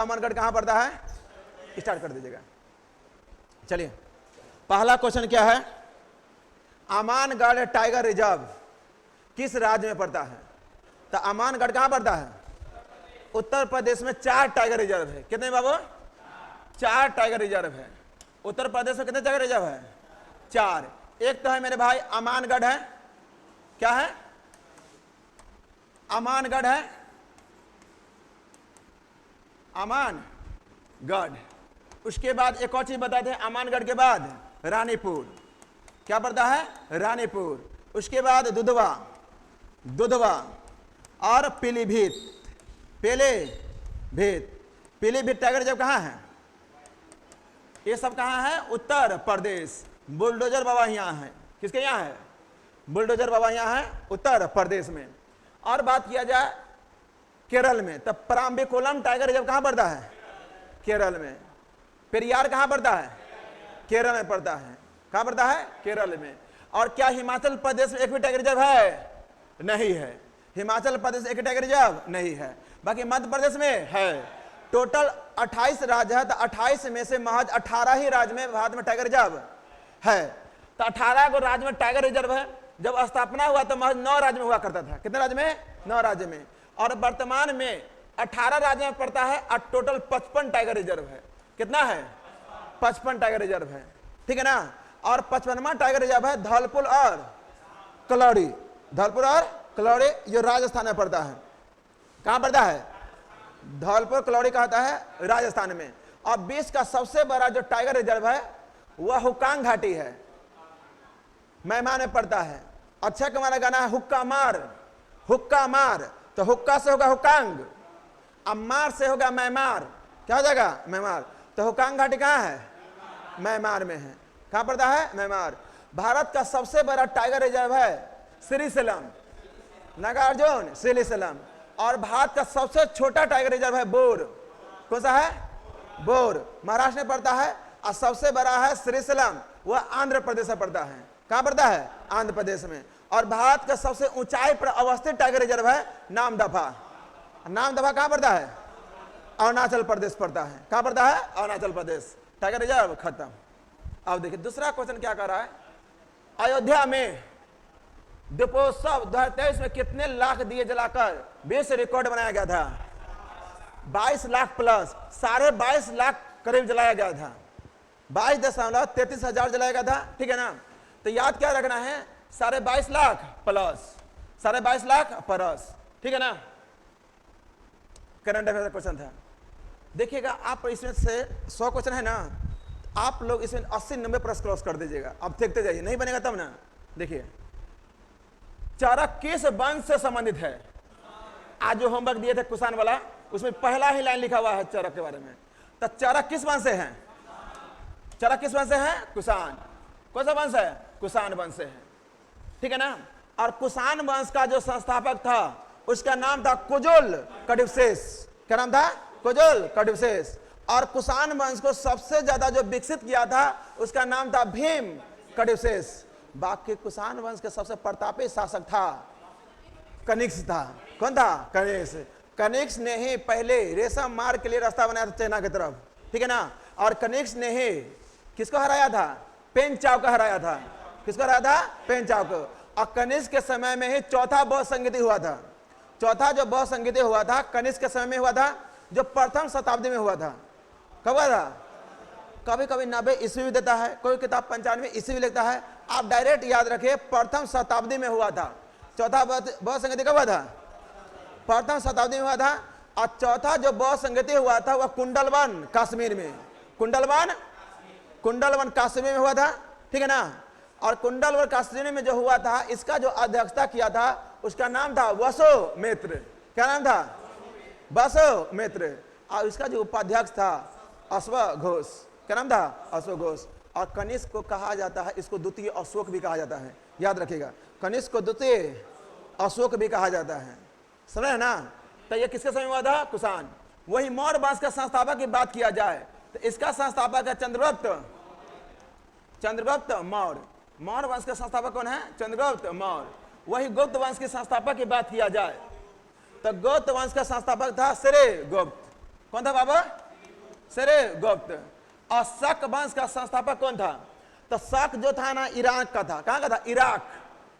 अमानगढ़ कहां पड़ता है? स्टार्ट कर दीजिएगा। चलिए, पहला क्वेश्चन क्या है? अमानगढ़ टाइगर रिजर्व किस राज्य में पड़ता है? तो अमानगढ़ कहां पड़ता है? उत्तर प्रदेश में 4 टाइगर रिजर्व है। कितने बाबू? 4 टाइगर रिजर्व है। उत्तर प्रदेश में कितने टाइगर रिजर्व है? 4। एक तो है मेरे भाई अमानगढ़ है, क्या है? अमानगढ़ है, अमानगढ़। उसके बाद एक और चीज बताते हैं, अमानगढ़ के बाद रानीपुर, क्या पड़ता है? रानीपुर। उसके बाद दुधवा, दुधवा और पीलीभीत, पीलीभीत टाइगर रिजर्व कहाँ है? ये सब कहाँ है? उत्तर प्रदेश। बुलडोजर बाबा यहाँ है। किसके यहाँ है? बुलडोजर बाबा यहाँ है उत्तर प्रदेश में। और बात किया जाए केरल में, तब पराम्बिकुलम टाइगर रिजर्व कहाँ पड़ता है? केरल में। पेरियार कहाँ पड़ता है? केरल में पड़ता है। कहाँ पड़ता है? केरल में। और क्या हिमाचल प्रदेश में एक भी टाइगर रिजर्व है? नहीं है। हिमाचल प्रदेश एक टाइगर रिजर्व नहीं है। बाकी मध्य प्रदेश में है। टोटल 28 राज्य है, तो 28 में से महज 18 ही राज्य में भारत में टाइगर रिजर्व है। तो 18 को राज्य में टाइगर रिजर्व है। जब स्थापना हुआ तो महज 9 राज्य में हुआ करता था। कितने राज्य में? 9 राज्य में। और वर्तमान में 18 राज्य में पड़ता है और टोटल 55 टाइगर रिजर्व है। कितना है? 55 टाइगर रिजर्व है। ठीक है ना। और 55वां टाइगर रिजर्व है धौलपुर और कलौड़ी। धौलपुर और कलौड़ी जो राजस्थान में पड़ता है। कहां पड़ता है? धौलपुर कलौड़ी कहता है राजस्थान में। और 20 का सबसे बड़ा जो टाइगर रिजर्व है वह हुकांग घाटी है, म्यांमार में पड़ता है। अक्षय कुमार का गाना है हुक्का मार, हुक्का मार। तो हुक्का से होगा हुकांग, अम्मार से होगा म्यांमार। क्या हो जाएगा? म्यांमार। तो हुकांग घाटी कहाँ है? म्यांमार में है। कहाँ पड़ता है? म्यांमार। भारत का सबसे बड़ा टाइगर रिजर्व है श्रीशैलम, नागार्जुन श्रीशैलम। और भारत का सबसे छोटा टाइगर रिजर्व है बोर। कौन सा है? बोर, महाराष्ट्र में पड़ता है। और सबसे बड़ा है श्रीशैलम, वह आंध्र प्रदेश में पड़ता है। कहां पड़ता है? आंध्र प्रदेश में। और भारत का सबसे ऊंचाई पर अवस्थित टाइगर रिजर्व है नामदफा। नामदफा कहां पड़ता है? अरुणाचल प्रदेश पड़ता है। कहां पड़ता है? अरुणाचल प्रदेश। टाइगर रिजर्व खत्म। अब देखिए दूसरा क्वेश्चन क्या कर रहा है। अयोध्या में दीपोत्सव 2023 में कितने लाख दिए जलाकर विश्व रिकॉर्ड बनाया गया था? 22 लाख प्लस, 22.5 लाख करीब जलाया गया था। 22.33 हजार जलाया गया था। ठीक है ना। तो याद क्या रखना है? 22.5 लाख प्लस, 22.5 लाख प्लस। ठीक है ना। करंट अफेयर का क्वेश्चन था। देखिएगा आप इसमें से 100 क्वेश्चन है ना, आप लोग इसमें 80-90 प्रश्न क्रॉस कर दीजिएगा। अब देखते जाइए, नहीं बनेगा तब ना। देखिए चरक किस वंश से संबंधित है? आज जो होमवर्क दिए थे कुषाण वाला, उसमें पहला ही लाइन लिखा हुआ है चरक के बारे में। तो चरक किस वंश से है? चरक किस वंश से है? कुषाण। कौन सा वंश है? कुषाण वंश से है। ठीक है ना। और कुषाण वंश का जो संस्थापक था उसका नाम था कुजुल कडिफसेस। क्या नाम था? कुजुल कडिफसेस। और कुषाण वंश को सबसे ज्यादा जो विकसित किया था उसका नाम था भीम कडिफसेस। बाकी कुषाण वंश के सबसे प्रतापी शासक था कनिष्क था। कौन था? कनिष्क। कनिष्क ने ही पहले रेशम मार्ग के लिए रास्ता बनाया था चाइना की तरफ। ठीक है ना। और कनिष्क ने ही किसको हराया था? पेन चाओ को हराया था। किसको हराया था? पेन चाओ को। और कनिष्क के समय में ही चौथा बौद्ध संगीति हुआ था। चौथा जो बौद्ध संगीति हुआ था कनिष्क के समय में हुआ था, जो प्रथम शताब्दी में हुआ था। कब हुआ था? कभी कभी 90 ईस्वी भी देता है, कोई किताब 95 ईस्वी भी लिखता है। आप डायरेक्ट याद रखिए प्रथम शताब्दी में हुआ था। चौथा बौद्ध संगीति कब हुआ था? प्रथम शताब्दी में हुआ था। और चौथा जो बौद्ध संगीति हुआ था वह कुंडलवन कश्मीर में, कुंडलवन कश्मीर में हुआ था। ठीक है ना। और कुंडलवन कश्मीर में जो हुआ था, इसका जो अध्यक्षता किया था उसका नाम था वसुमित्र। क्या नाम था? वसुमित्र। और इसका जो उपाध्यक्ष था अश्वघोष। क्या नाम था? अश्वघोष। और कनिष्क को कहा जाता है, इसको द्वितीय अशोक भी कहा जाता है। याद रखिएगा, कनिष्क को द्वितीय अशोक भी कहा जाता है। समझे ना। तो ये किसके समय हुआ था? कुषाण। वही मौर्य वंश का संस्थापक की बात किया जाए तो इसका संस्थापक है चंद्रगुप्त मौर्य। मौर्य वंश का संस्थापक कौन है? चंद्रगुप्त मौर्य। वही गुप्त वंश के संस्थापक की बात किया जाए तो गुप्त वंश का संस्थापक था श्रीगुप्त। कौन था बाबा? श्रेयगुप्त। और शक वंश का संस्थापक कौन था? तो शक जो था ना इराक का था। कहां का था? इराक।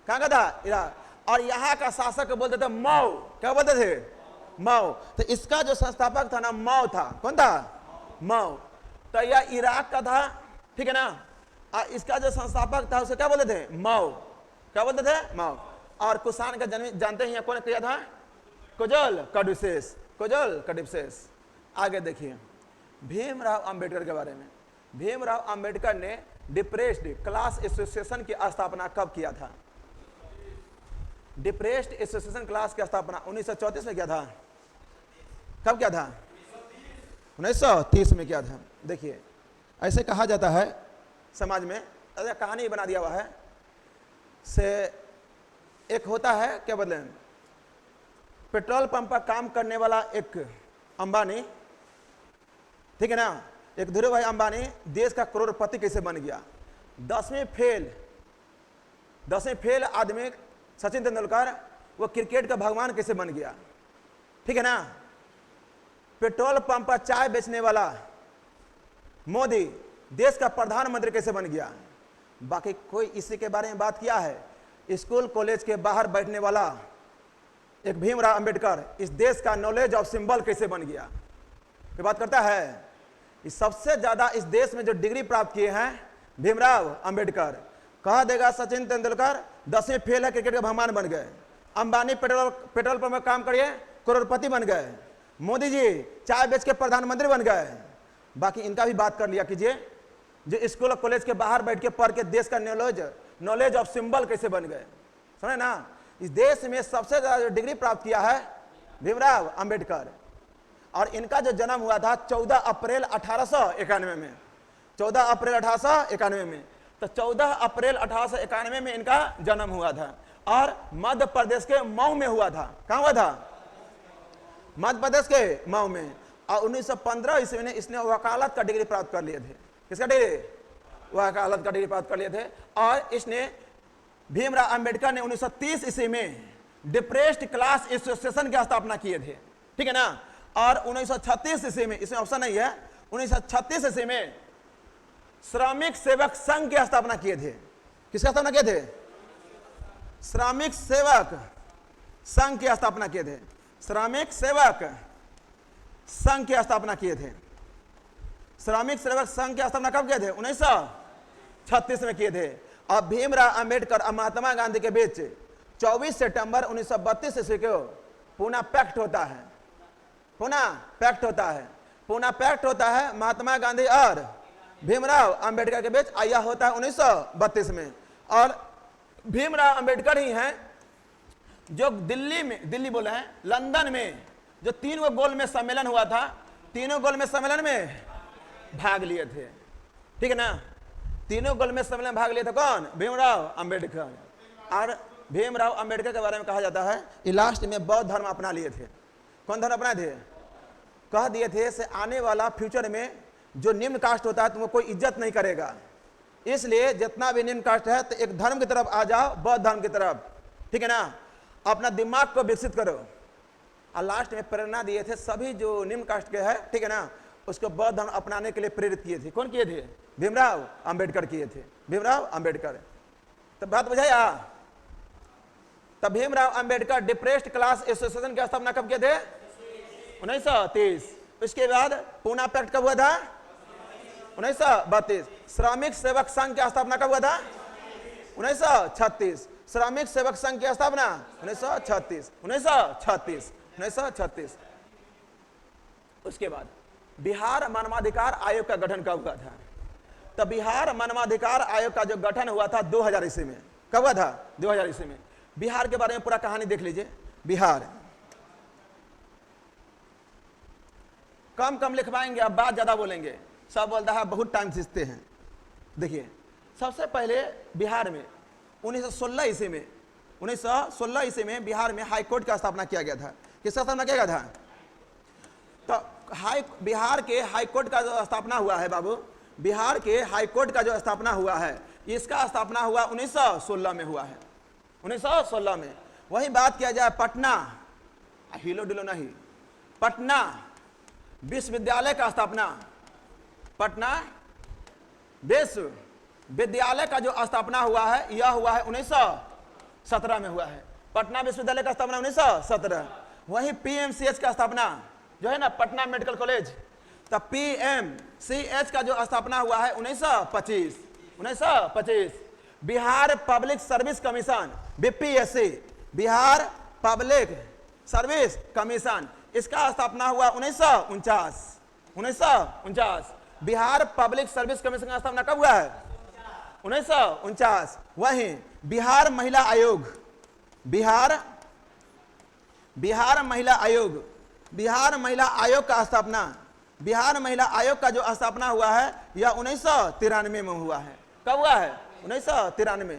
कहां का था? इराक। और यहाँ का शासक बोलते थे मऊ। क्या बोलते थे? मऊ। तो इसका जो संस्थापक था ना मऊ था। कौन था? मऊ। तो यह इराक का था, ठीक है ना। और इसका जो संस्थापक था उसे क्या बोलते थे? मऊ। क्या बोलते थे? मऊ। और कुषाण का जन्म जानते हैं कौन किया था? कुजल कड़ुसेस। कुजल कड़ुसेस। आगे देखिए भीमराव अंबेडकर के बारे में। भीमराव अंबेडकर ने डिप्रेस्ड क्लास एसोसिएशन की स्थापना कब किया था? डिप्रेस्ड एसोसिएशन क्लास की स्थापना 1934 में किया था। कब किया था? 1930 में किया था। देखिए ऐसे कहा जाता है समाज में, ऐसा कहानी बना दिया हुआ है से एक होता है क्या बदले पेट्रोल पंप पर काम करने वाला एक अंबानी, ठीक है ना, एक धीरू भाई अंबानी देश का करोड़पति कैसे बन गया? 10वीं फेल आदमी सचिन तेंदुलकर वो क्रिकेट का भगवान कैसे बन गया? ठीक है ना। पेट्रोल पंप पर चाय बेचने वाला मोदी देश का प्रधानमंत्री कैसे बन गया? बाकी कोई इसी के बारे में बात किया है? स्कूल कॉलेज के बाहर बैठने वाला एक भीमराव अंबेडकर इस देश का नॉलेज ऑफ सिंबल कैसे बन गया? ये बात करता है। इस सबसे ज्यादा इस देश में जो डिग्री प्राप्त किए हैं भीमराव अंबेडकर। कहा देगा सचिन तेंदुलकर 10वीं फेल है, क्रिकेट के भगवान बन गए। अंबानी पेट्रोल पंप में काम करिए करोड़पति बन गए। मोदी जी चाय बेच के प्रधानमंत्री बन गए। बाकी इनका भी बात कर लिया कीजिए, जो स्कूल और कॉलेज के बाहर बैठ के पढ़ के देश का नॉलेज ऑफ सिंबल कैसे बन गए? सुने ना, इस देश में सबसे ज्यादा डिग्री प्राप्त किया है भीमराव अंबेडकर। और इनका जो जन्म हुआ था 14 अप्रैल 1891 में। 14 अप्रैल 1891 में। तो 14 अप्रैल 1891 में इनका जन्म हुआ था और मध्य प्रदेश के मऊ में हुआ था। कहां हुआ था? मध्य प्रदेश के मऊ में। और 1915 ईस्वी में इसने वकालत का डिग्री प्राप्त कर लिए थे। किसका डिग्री? वकालत का डिग्री प्राप्त कर लिए थे। और इसने भीमराव अंबेडकर ने 1930 ईस्वी में डिप्रेस्ड क्लास एसोसिएशन की स्थापना किए थे, ठीक है ना। और 1936 ईस्वी में, इसमें ऑप्शन नहीं है, 1936 ईस्वी में श्रमिक सेवक संघ की स्थापना किए थे। किसका स्थापना किए थे? श्रमिक सेवक संघ की स्थापना किए थे। श्रमिक सेवक संघ की स्थापना किए थे। श्रमिक सेवक संघ की स्थापना कब किए थे? 1936 में किए थे। और भीमराव अंबेडकर और महात्मा गांधी के बीच 24 सितंबर 1932 ईस्वी को पूना पैक्ट होता है। पूना पैक्ट होता है। पूना पैक्ट होता है महात्मा गांधी और भीमराव अंबेडकर के बीच। आया होता है 1932 में। और भीमराव अंबेडकर ही हैं जो दिल्ली बोले हैं, लंदन में जो 3 गोल में सम्मेलन हुआ था, 3 गोल में सम्मेलन में भाग लिए थे, ठीक है ना। 3 गोल में सम्मेलन भाग लिए थे कौन? भीमराव अंबेडकर। और भीमराव अंबेडकर के बारे में कहा जाता है कि लास्ट में बौद्ध धर्म अपना लिए थे। कौन धर्म अपनाए थे? कह दिए थे से आने वाला फ्यूचर में जो निम्न कास्ट होता है तुमको कोई इज्जत नहीं करेगा, इसलिए जितना भी निम्न कास्ट है तो एक धर्म की तरफ आ जाओ, बौद्ध धर्म की तरफ, ठीक है ना। अपना दिमाग को विकसित करो। और लास्ट में प्रेरणा दिए थे सभी जो निम्न कास्ट के है, ठीक है ना, उसको बौद्ध धर्म अपनाने के लिए प्रेरित किए थे। कौन किए थे? भीमराव अंबेडकर किए थे। भीमराव अंबेडकर। तो बात बुझाया? तब Bhimrao Ambedkar depressed class association की स्थापना कब किए थे? 1930। उसके बाद पूना पैक्ट कब हुआ था? 1932। श्रमिक सेवक संघ की स्थापना कब हुआ था? 1936। श्रमिक सेवक संघ की स्थापना 1936। उसके बाद बिहार मानवाधिकार आयोग का गठन कब हुआ था? तो बिहार मानवाधिकार आयोग का जो गठन हुआ था 2000 ईस्वी में। कब हुआ था? 2000 ईस्वी में। बिहार के बारे में पूरा कहानी देख लीजिए। बिहार कम लिखवाएंगे, अब बात ज्यादा बोलेंगे। सब बोलता है बहुत टाइम खींचते हैं। देखिए सबसे पहले बिहार में 1916 ईस्वी में बिहार में हाई कोर्ट का स्थापना किया गया था। किसका स्थापना किया गया था? तो बिहार के हाई कोर्ट का जो स्थापना हुआ है बाबू, बिहार के हाई कोर्ट का जो स्थापना हुआ है, इसका स्थापना हुआ 1916 में हुआ है। 1916 में। वही बात किया जाए पटना, हिलो डिलो नहीं, पटना विश्वविद्यालय का स्थापना, पटना विश्वविद्यालय का जो स्थापना हुआ है यह हुआ है 1917 में हुआ है। पटना विश्वविद्यालय का स्थापना 1917। वहीं पीएमसीएच का स्थापना जो है ना, पटना मेडिकल कॉलेज, तब पीएमसीएच का जो स्थापना हुआ है 1925। Bihar public service commission, BPSC, Bihar public service commission, इसका स्थापना हुआ 1949। बिहार पब्लिक सर्विस कमीशन का स्थापना कब हुआ है? 1949। वहीं बिहार महिला आयोग, बिहार महिला आयोग का स्थापना, बिहार महिला आयोग का जो स्थापना हुआ है यह 1993 में हुआ है। कब हुआ है? 1993।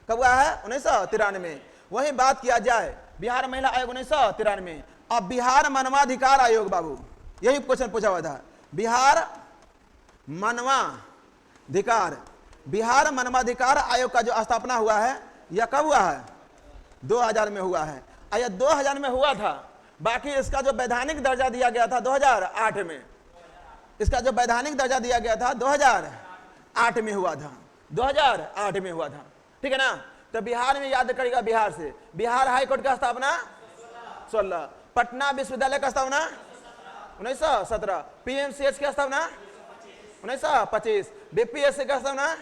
कब हुआ है? 1993। वही बात किया जाए बिहार महिला आयोग 1993। अब बिहार मानवाधिकार आयोग, बाबू यही क्वेश्चन पूछा हुआ था, बिहार मानवाधिकार आयोग का जो स्थापना हुआ है यह कब हुआ है? 2000 में हुआ है। यह 2000 में हुआ था, बाकी इसका जो वैधानिक दर्जा दिया गया था 2008 में, इसका जो वैधानिक दर्जा दिया गया था 2008 में हुआ था, 2008 में हुआ था। ठीक है ना? तो बिहार में याद करेगा, बिहार से बिहार हाई कोर्ट का स्थापना 16, पटना विश्वविद्यालय का स्थापना 1917, पीएमसीएच का स्थापना 1925, बीपीएससी का स्थापना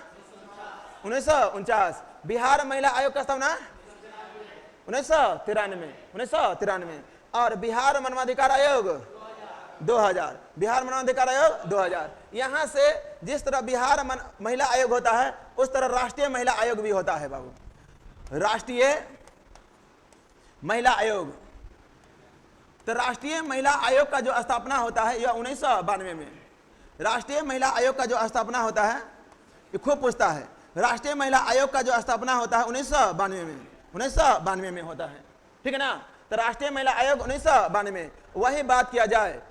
1949, बिहार महिला आयोग का स्थापना 1993 और बिहार मानवाधिकार आयोग 2000, बिहार मानवाधिकार आयोग 2000। यहां से जिस तरह बिहार महिला आयोग होता है उस तरह राष्ट्रीय महिला आयोग भी होता है बाबू, राष्ट्रीय महिला आयोग। तो राष्ट्रीय महिला आयोग का जो स्थापना होता है यह 1992 में, राष्ट्रीय महिला आयोग का जो स्थापना होता है ये खूब पूछता है, राष्ट्रीय महिला आयोग का जो स्थापना होता है 1992 में होता है। ठीक है ना? तो राष्ट्रीय महिला आयोग 1992। वही बात किया जाए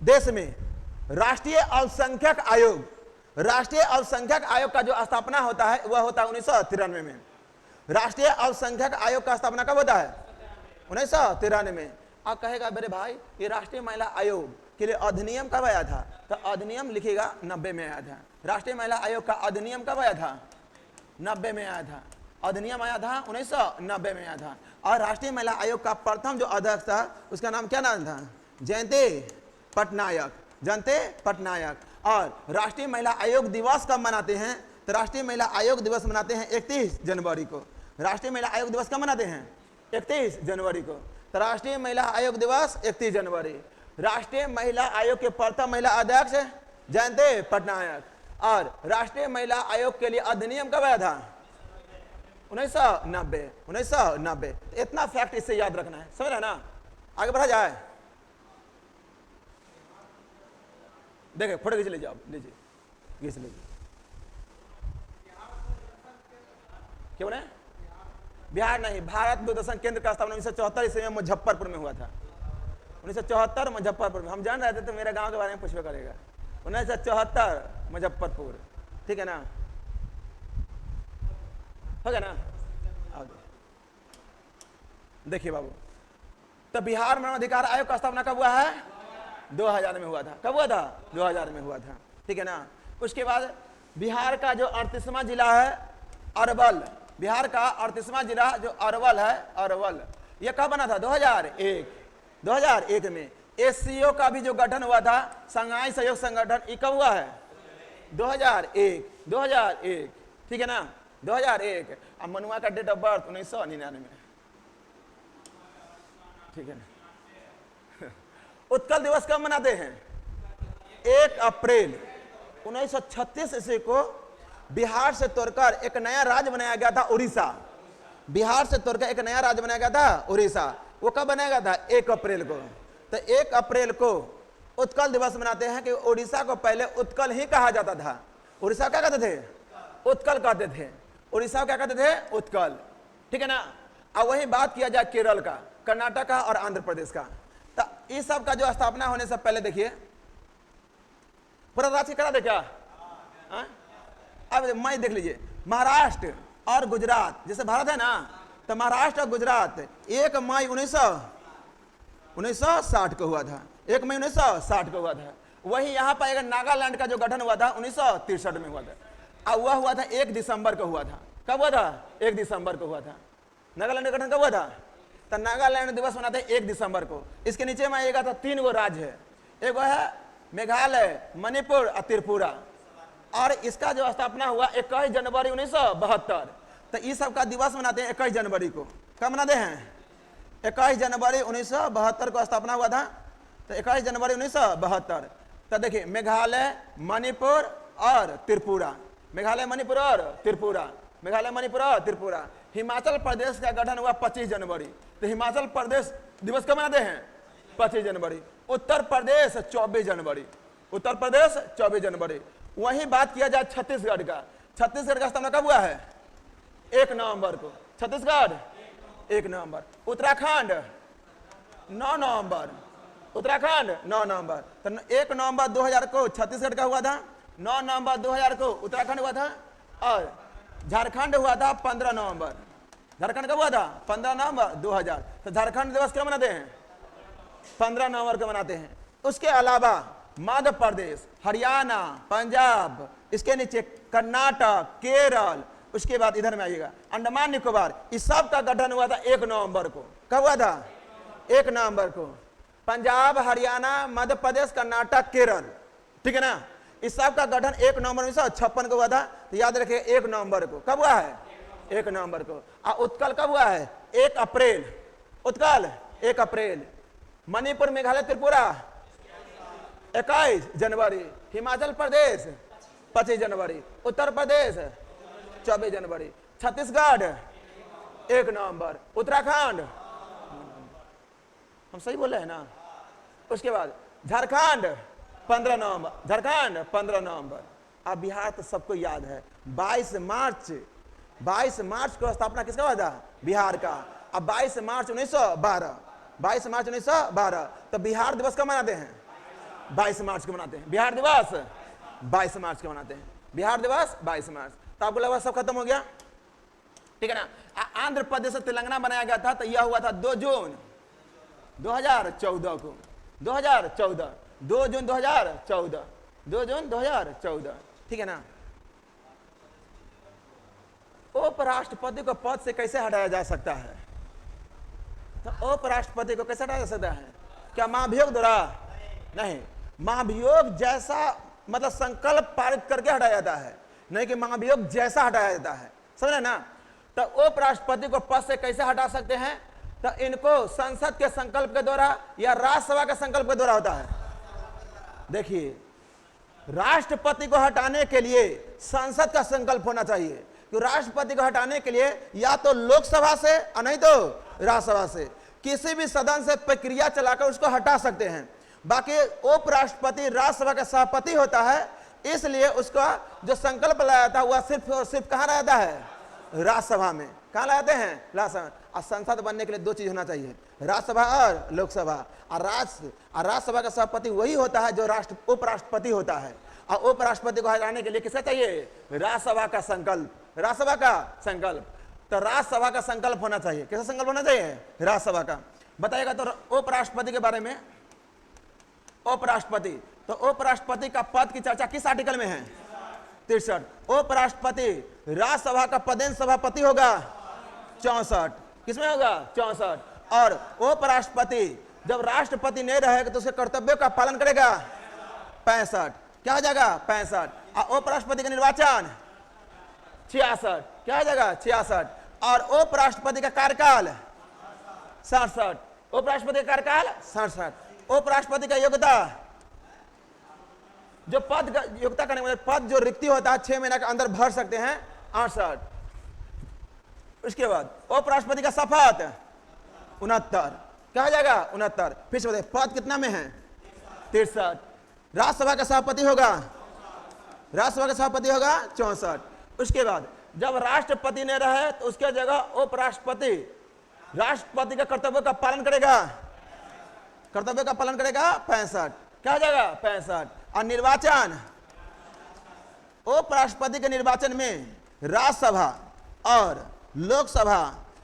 देश में राष्ट्रीय अल्पसंख्यक आयोग, राष्ट्रीय अल्पसंख्यक आयोग का जो स्थापना होता है वह होता है 1993 में। राष्ट्रीय अल्पसंख्यक आयोग का स्थापना कब होता है? 1993 में। अब कहेगा मेरे भाई ये राष्ट्रीय महिला आयोग के लिए अधिनियम कब आया था? तो अधिनियम लिखिएगा 90 में आया था। राष्ट्रीय महिला आयोग का अधिनियम कब आया था? 90 में आया था। अधिनियम आया था 1990 में आया था। और राष्ट्रीय महिला आयोग का प्रथम जो अध्यक्ष था उसका नाम क्या नाम था? जयंती पटनायक, जयंती पटनायक। और राष्ट्रीय महिला आयोग दिवस कब मनाते हैं? तो राष्ट्रीय महिला आयोग दिवस मनाते हैं 31 जनवरी को। राष्ट्रीय महिला आयोग दिवस कब मनाते हैं? 31 जनवरी को। तो राष्ट्रीय महिला आयोग दिवस 31 जनवरी। राष्ट्रीय महिला आयोग के प्रथम महिला अध्यक्ष जयंती पटनायक। और राष्ट्रीय महिला आयोग के लिए अधिनियम कब आया था? 1990। इतना फैक्ट इससे याद रखना है, समझ रहे ना? आगे बढ़ा जाए, देखे फोटो खींच लीजिए, आप लीजिए, खींच लीजिए। क्या बोले? बिहार नहीं, भारत दूरदर्शन केंद्र का स्थापना 1974 ईस्वी में मुजफ्फरपुर में हुआ था। 1974 मुजफ्फरपुर में। हम जान रहे थे तो मेरे गांव के बारे में पूछवे करेगा। 1974 मुजफ्फरपुर। ठीक है ना? हो गया ना? देखिए बाबू, तो बिहार मानवाधिकार आयोग का स्थापना कब हुआ है? 2000 में हुआ था। कब हुआ था? 2000 में हुआ था। ठीक है ना? उसके बाद बिहार का जो 38वां जिला है अरवल, बिहार का 38वां जिला जो अरवल है, अरवल, यह कब बना था? 2001 में। एससीओ का भी जो गठन हुआ था, संघाई सहयोग संगठन, ये कब हुआ है? 2001। ठीक है ना? 2001। अब मनुआ का डेट ऑफ बर्थ 1999। ठीक है ना? उत्कल दिवस कब मनाते हैं? 1 अप्रैल 1936 ईस्वी को बिहार से तोड़कर एक नया राज्य बनाया गया था, उड़ीसा। बिहार से तोड़कर एक नया राज्य बनाया गया था, उड़ीसा। वो कब बनाया गया था? 1 अप्रैल को। तो 1 अप्रैल को उत्कल दिवस मनाते हैं कि उड़ीसा को पहले उत्कल ही कहा जाता था। उड़ीसा क्या कहते थे? उत्कल कहते थे। उड़ीसा क्या कहते थे? उत्कल। ठीक है ना? अब वही बात किया जाए केरल का, कर्नाटक का और आंध्र प्रदेश का। तो इस सब का जो स्थापना होने से पहले देखिए, पूरा राज्य करा दे क्या? अब मैं देख लीजिए, महाराष्ट्र और गुजरात, जैसे भारत है ना, तो महाराष्ट्र और गुजरात 1 मई 1960 को हुआ था। 1 मई 1960 को हुआ था। वही यहाँ पर अगर नागालैंड का जो गठन हुआ था 1963 में हुआ था, और वह हुआ था 1 दिसंबर को हुआ था। कब हुआ था? 1 दिसंबर को हुआ था। नागालैंड का गठन कब हुआ था? तो नागालैंड दिवस मनाते हैं 1 दिसंबर को। इसके नीचे में आएगा तो 3 गो राज्य है, एक वो है मेघालय, मणिपुर और त्रिपुरा, और इसका जो स्थापना हुआ 21 जनवरी 1972। तो इस सब का दिवस मनाते हैं 21 जनवरी को। कब मनाते हैं? 21 जनवरी 1972 को स्थापना हुआ था। तो 21 जनवरी 1972। तो देखिए मेघालय, मणिपुर और त्रिपुरा, मेघालय, मणिपुर और त्रिपुरा, मेघालय, मणिपुर और त्रिपुरा। हिमाचल प्रदेश का गठन हुआ 25 जनवरी। तो हिमाचल प्रदेश दिवस कब मनाते हैं? 25 जनवरी। उत्तर प्रदेश 24 जनवरी, उत्तर प्रदेश 24 जनवरी। वही बात किया जाए छत्तीसगढ़ का, छत्तीसगढ़ का स्थापना कब हुआ है? 1 नवंबर को। छत्तीसगढ़ 1 नवंबर। उत्तराखंड 9 नवंबर, उत्तराखंड 9 नवंबर। तो 1 नवंबर 2000 को छत्तीसगढ़ का हुआ था, 9 नवंबर 2000 को उत्तराखंड हुआ था, और झारखंड हुआ था 15 नवंबर। झारखंड कब हुआ था? 15 नवंबर 2000। तो झारखंड दिवस क्यों मनाते हैं? 15 नवंबर को मनाते हैं। उसके अलावा मध्य प्रदेश, हरियाणा, पंजाब, इसके नीचे कर्नाटक, केरल, उसके बाद इधर में आइएगा अंडमान निकोबार, इस सब का गठन हुआ था 1 नवंबर को। कब हुआ था? 1 नवंबर को। पंजाब, हरियाणा, मध्य प्रदेश, कर्नाटक, केरल, ठीक है ना, इस सब का गठन 1 नवंबर 1956 को हुआ था। तो याद रखिए 1 नवंबर को। कब हुआ है? 1 नवंबर को। और उत्कल कब हुआ है? 1 अप्रैल। उत्कल 1 अप्रैल। मणिपुर, मेघालय, त्रिपुरा 21 जनवरी। हिमाचल प्रदेश 25 जनवरी। उत्तर प्रदेश 24 जनवरी। छत्तीसगढ़ 1 नवंबर। उत्तराखंड, हम सही बोले हैं ना? उसके बाद झारखंड 15 नवंबर, झारखंड 15 नवंबर। अब बिहार तो सबको याद है, 22 मार्च को स्थापना किसका हुआ था? बिहार का। अब 22 मार्च 1912, 22 मार्च 1912। तो बिहार दिवस कब मनाते हैं? 22 मार्च को मनाते हैं। बिहार दिवस 22 मार्च को मनाते हैं। बिहार दिवस 22 मार्च। तो आपको लगा सब खत्म हो गया, ठीक है ना? आंध्र प्रदेश से तेलंगाना बनाया गया था, तो यह हुआ था 2 जून 2014 को। 2014, 2 जून 2014, 2 जून 2014, ठीक है ना? उपराष्ट्रपति को पद से कैसे हटाया जा सकता है? तो उपराष्ट्रपति को कैसे हटाया जा सकता है? क्या महाभियोग द्वारा? नहीं, महाभियोग जैसा मतलब संकल्प पारित करके हटाया जाता है, नहीं कि महाभियोग जैसा हटाया जाता है, समझे ना? तो उपराष्ट्रपति को पद से कैसे हटा सकते हैं? तो इनको संसद के संकल्प के द्वारा या राज्यसभा के संकल्प के द्वारा होता है। देखिए, राष्ट्रपति को हटाने के लिए संसद का संकल्प होना चाहिए, कि राष्ट्रपति को हटाने के लिए या तो लोकसभा से और नहीं तो राज्यसभा से, किसी भी सदन से प्रक्रिया चलाकर उसको हटा सकते हैं। बाकी उपराष्ट्रपति राज्यसभा का सभापति होता है, इसलिए उसका जो संकल्प लाया था वह सिर्फ और सिर्फ कहाँ रहता है? राज्यसभा में। कहाँ लाते हैं? राज्यसभा। और संसद बनने के लिए 2 चीज होना चाहिए, राज्यसभा और लोकसभा। और राज्यसभा का सभापति वही होता है जो उपराष्ट्रपति होता है। और उपराष्ट्रपति को हटाने के लिए किसका चाहिए? राज्यसभा का संकल्प, राज्यसभा का संकल्प। तो राज्यसभा का संकल्प होना चाहिए। कैसा संकल्प होना चाहिए? राज्यसभा का। बताइएगा तो उपराष्ट्रपति के बारे में। उपराष्ट्रपति, तो उपराष्ट्रपति का पद की चर्चा किस आर्टिकल में है? 63। उपराष्ट्रपति राज्यसभा का पदेन सभापति होगा 64। किसमें होगा? 64। और उपराष्ट्रपति जब राष्ट्रपति नहीं रहेगा तो उसके कर्तव्यों का पालन करेगा 65। क्या हो जाएगा? 65। और उपराष्ट्रपति का निर्वाचन 66। क्या हो जाएगा? 66। और उपराष्ट्रपति का कार्यकाल 67। उपराष्ट्रपति का कार्यकाल 67। उपराष्ट्रपति का योग्यता, जो पद का योग्यता करने वाले पद जो रिक्ति होता है 6 महीने के अंदर भर सकते हैं 68। उसके बाद उपराष्ट्रपति का शपथ 69। क्या हो जाएगा? 69। फिर से बताइए, पद कितना में है? 63। राज्यसभा का सभापति होगा, राज्यसभा का सभापति होगा 64। उसके बाद जब राष्ट्रपति ने रहे तो उसके जगह उपराष्ट्रपति राष्ट्रपति का कर्तव्य का पालन करेगा, कर्तव्य का पालन करेगा 65। क्या हो जाएगा? 65। और निर्वाचन, उपराष्ट्रपति के निर्वाचन में राज्यसभा और लोकसभा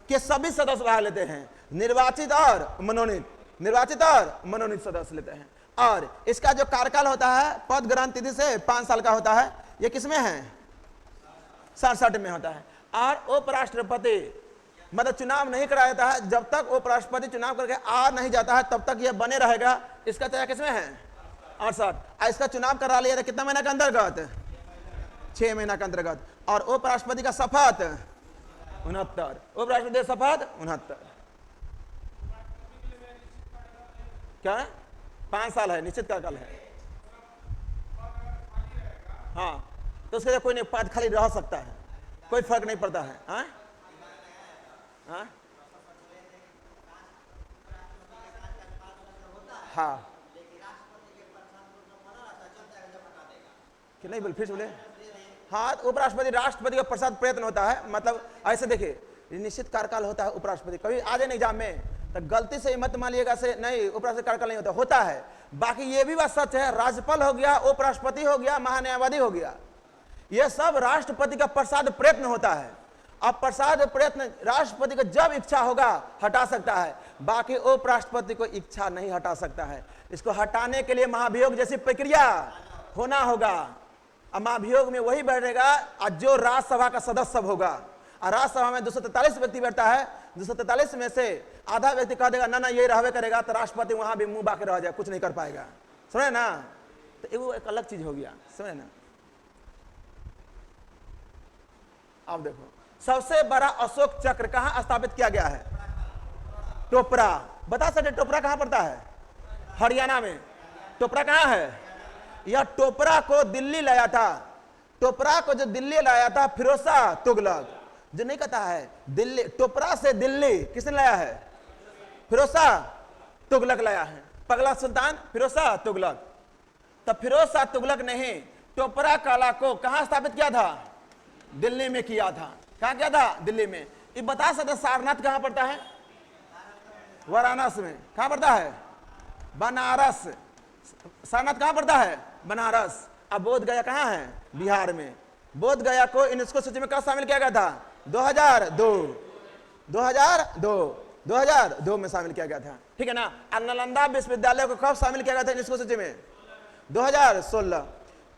के सभी सदस्य भाग लेते हैं, निर्वाचित और मनोनीत। निर्वाचित और मनोनीत सदस्य लेते हैं। और इसका जो कार्यकाल होता है पद ग्रहण तिथि से 5 साल का होता है। ये किसमें है? 67 में होता है। और उपराष्ट्रपति मतलब चुनाव नहीं कराया जाता है, जब तक उपराष्ट्रपति चुनाव करके आ नहीं जाता है तब तक यह बने रहेगा। इसका चयन किसमें है? 68। इसका चुनाव करा लिया था कितना महीना के अंतर्गत? 6 महीना के अंतर्गत। और उपराष्ट्रपति का शपथ 69। उपराष्ट्रपति शपथ 69। क्या 5 साल है, निश्चित कार्यकाल है। हाँ, तो उसके लिए कोई नहीं, पद खाली रह सकता है, कोई फर्क नहीं पड़ता है। हाँ हाँ कि नहीं बोल, फिर बोले। हाँ, उपराष्ट्रपति राष्ट्रपति का प्रसाद प्रयत्न होता है। मतलब ऐसे देखिए, निश्चित कार्यकाल होता है उपराष्ट्रपति। कभी आ जाए एग्जाम में तो गलती से मत मान लिएगा से नहीं उपराष्ट्रपति कार्यकाल नहीं होता है। बाकी ये भी बात सच है, राज्यपाल हो गया, उपराष्ट्रपति हो गया, महान्यायवादी हो गया, ये सब राष्ट्रपति का प्रसाद प्रयत्न होता है। अब प्रसाद प्रयत्न राष्ट्रपति को जब इच्छा होगा हटा सकता है, बाकी उपराष्ट्रपति को इच्छा नहीं हटा सकता है। इसको हटाने के लिए महाभियोग जैसी प्रक्रिया होना होगा। अब महाभियोग में वही बैठेगा जो राज्यसभा का सदस्य सब होगा। और राज्यसभा में 243 व्यक्ति बैठता है, 243 में से आधा व्यक्ति कह देगा ना ना ये रहवे करेगा, तो राष्ट्रपति वहां भी मुंह बाके रह जाए, कुछ नहीं कर पाएगा। समझे ना? तो वो एक अलग चीज हो गया। समझे ना? अब देखो, सबसे बड़ा अशोक चक्र कहां स्थापित किया गया है? टोपरा। बता सकते टोपरा कहां पड़ता है? हरियाणा में। टोपरा कहां है? यह टोपरा को दिल्ली लाया था। टोपरा को जो दिल्ली लाया था फिरोज शाह तुगलक। जो नहीं कहता है दिल्ली, टोपरा से दिल्ली किसने लाया है? फिरोज शाह तुगलक लाया है। पगला सुल्तान फिरोज शाह तुगलक। तब फिरोज शाह तुगलक ने ही टोपरा कला को कहां स्थापित किया था? दिल्ली में किया था। कहां किया था? दिल्ली में। ये बता सकते सारनाथ कहां पड़ता है? वाराणसी में। कहां पड़ता है? बनारस। सारनाथ कहां पड़ता है? बनारस। अब बोध गया कहां है? बिहार में। बोध गया को यूनेस्को सूची में कब शामिल किया गया था? 2002 में शामिल किया गया था। ठीक है ना? और नालंदा विश्वविद्यालय को कब शामिल किया गया था यूनेस्को सूची में? 2016।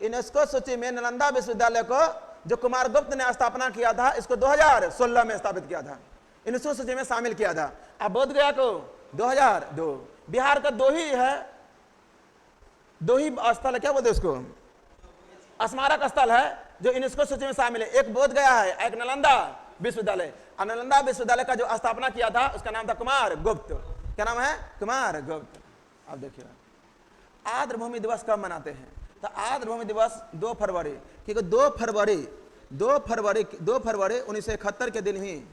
यूनेस्को सूची में नालंदा विश्वविद्यालय को जो कुमार गुप्त ने स्थापना किया था, इसको 2016 में स्थापित किया था, यूनेस्को सूची में शामिल किया था। अब बोध गया को 2002। बिहार का दो ही स्थल है, क्या बोलते उसको? स्मारक स्थल है जो यूनेस्को सूची में शामिल है। एक बोध गया है, एक नालंदा विश्वविद्यालय। और नालंदा विश्वविद्यालय का जो स्थापना किया था उसका नाम था कुमार गुप्त। क्या नाम है? कुमार गुप्त। अब देखिए, आर्द्रभूमि दिवस कब मनाते हैं? तो आर्द्रभूमि दिवस 2 फरवरी, क्योंकि 2 फरवरी 1971 के दिन ही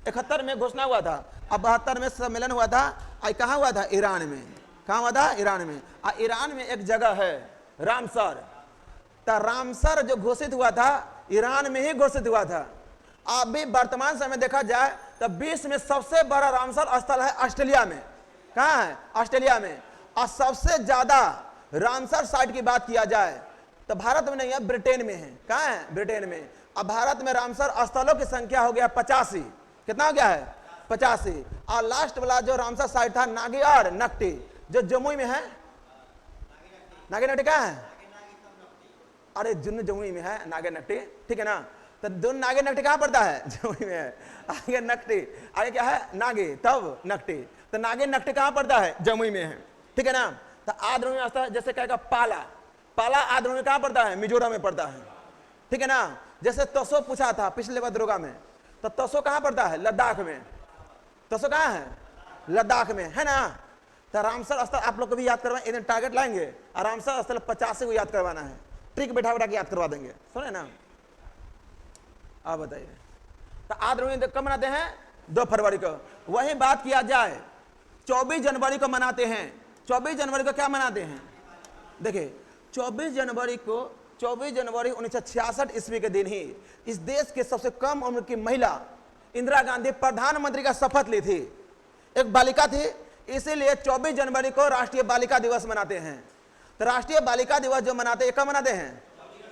71 में घोषणा हुआ था। अब 72 में सम्मेलन हुआ था। कहाँ हुआ था? ईरान में। कहाँ हुआ था? ईरान में। और ईरान में एक जगह है रामसर। तो रामसर जो घोषित हुआ था ईरान में ही घोषित हुआ था। अभी वर्तमान समय देखा जाए तो विश्व में सबसे बड़ा रामसर स्थल है ऑस्ट्रेलिया में। कहाँ है? ऑस्ट्रेलिया में। और सबसे ज्यादा रामसर साइट की बात किया जाए तो भारत में नहीं है, ब्रिटेन में है। कहाँ है? ब्रिटेन में। अब भारत में रामसर स्थलों की संख्या हो गया 85। कितना हो गया है? 85। और लास्ट वाला जो रामसर साइट था नागी और नकटी, जो जमुई में है। नागी नकटी कहाँ है? अरे जमुई में है नागे नकटी। ठीक है ना? तो दोनों नागे नकटी कहाँ पड़ता है? जमुई में है। आगे नकटी, आगे क्या है? नागे, तब नकटी। तो नागे नकटी कहाँ पड़ता है? जमुई में है। ठीक है ना? तो आर्द्रभूमि स्थल जैसे कहेगा पाला आर्द्रभूमि कहाँ पड़ता है? मिजोरम में पड़ता है। ठीक है ना? जैसे तसो पूछा था पिछले बार दरोगा में, तो तसो कहाँ पड़ता है? लद्दाख में। तसो कहाँ है? लद्दाख में, है ना? तो रामसर स्थल आप लोग को भी याद करवाएं, एक दिन टारगेट लाएंगे और रामसर स्थल 50 को याद करवाना है। ट्रिक बैठा के याद करवा देंगे। सुने ना? आप बताइए। तो आर्द्रभूमि कब मनाते हैं? 2 फरवरी को। वही बात किया जाए 24 जनवरी को मनाते हैं। 24 जनवरी को क्या मनाते हैं? देखिए, 24 जनवरी 1966 ईस्वी के दिन ही इस देश के सबसे कम उम्र की महिला इंदिरा गांधी प्रधानमंत्री का शपथ ली थी। एक बालिका थी, इसीलिए 24 जनवरी को राष्ट्रीय बालिका दिवस मनाते हैं। तो राष्ट्रीय बालिका दिवस जो मनाते हैं कब मनाते हैं?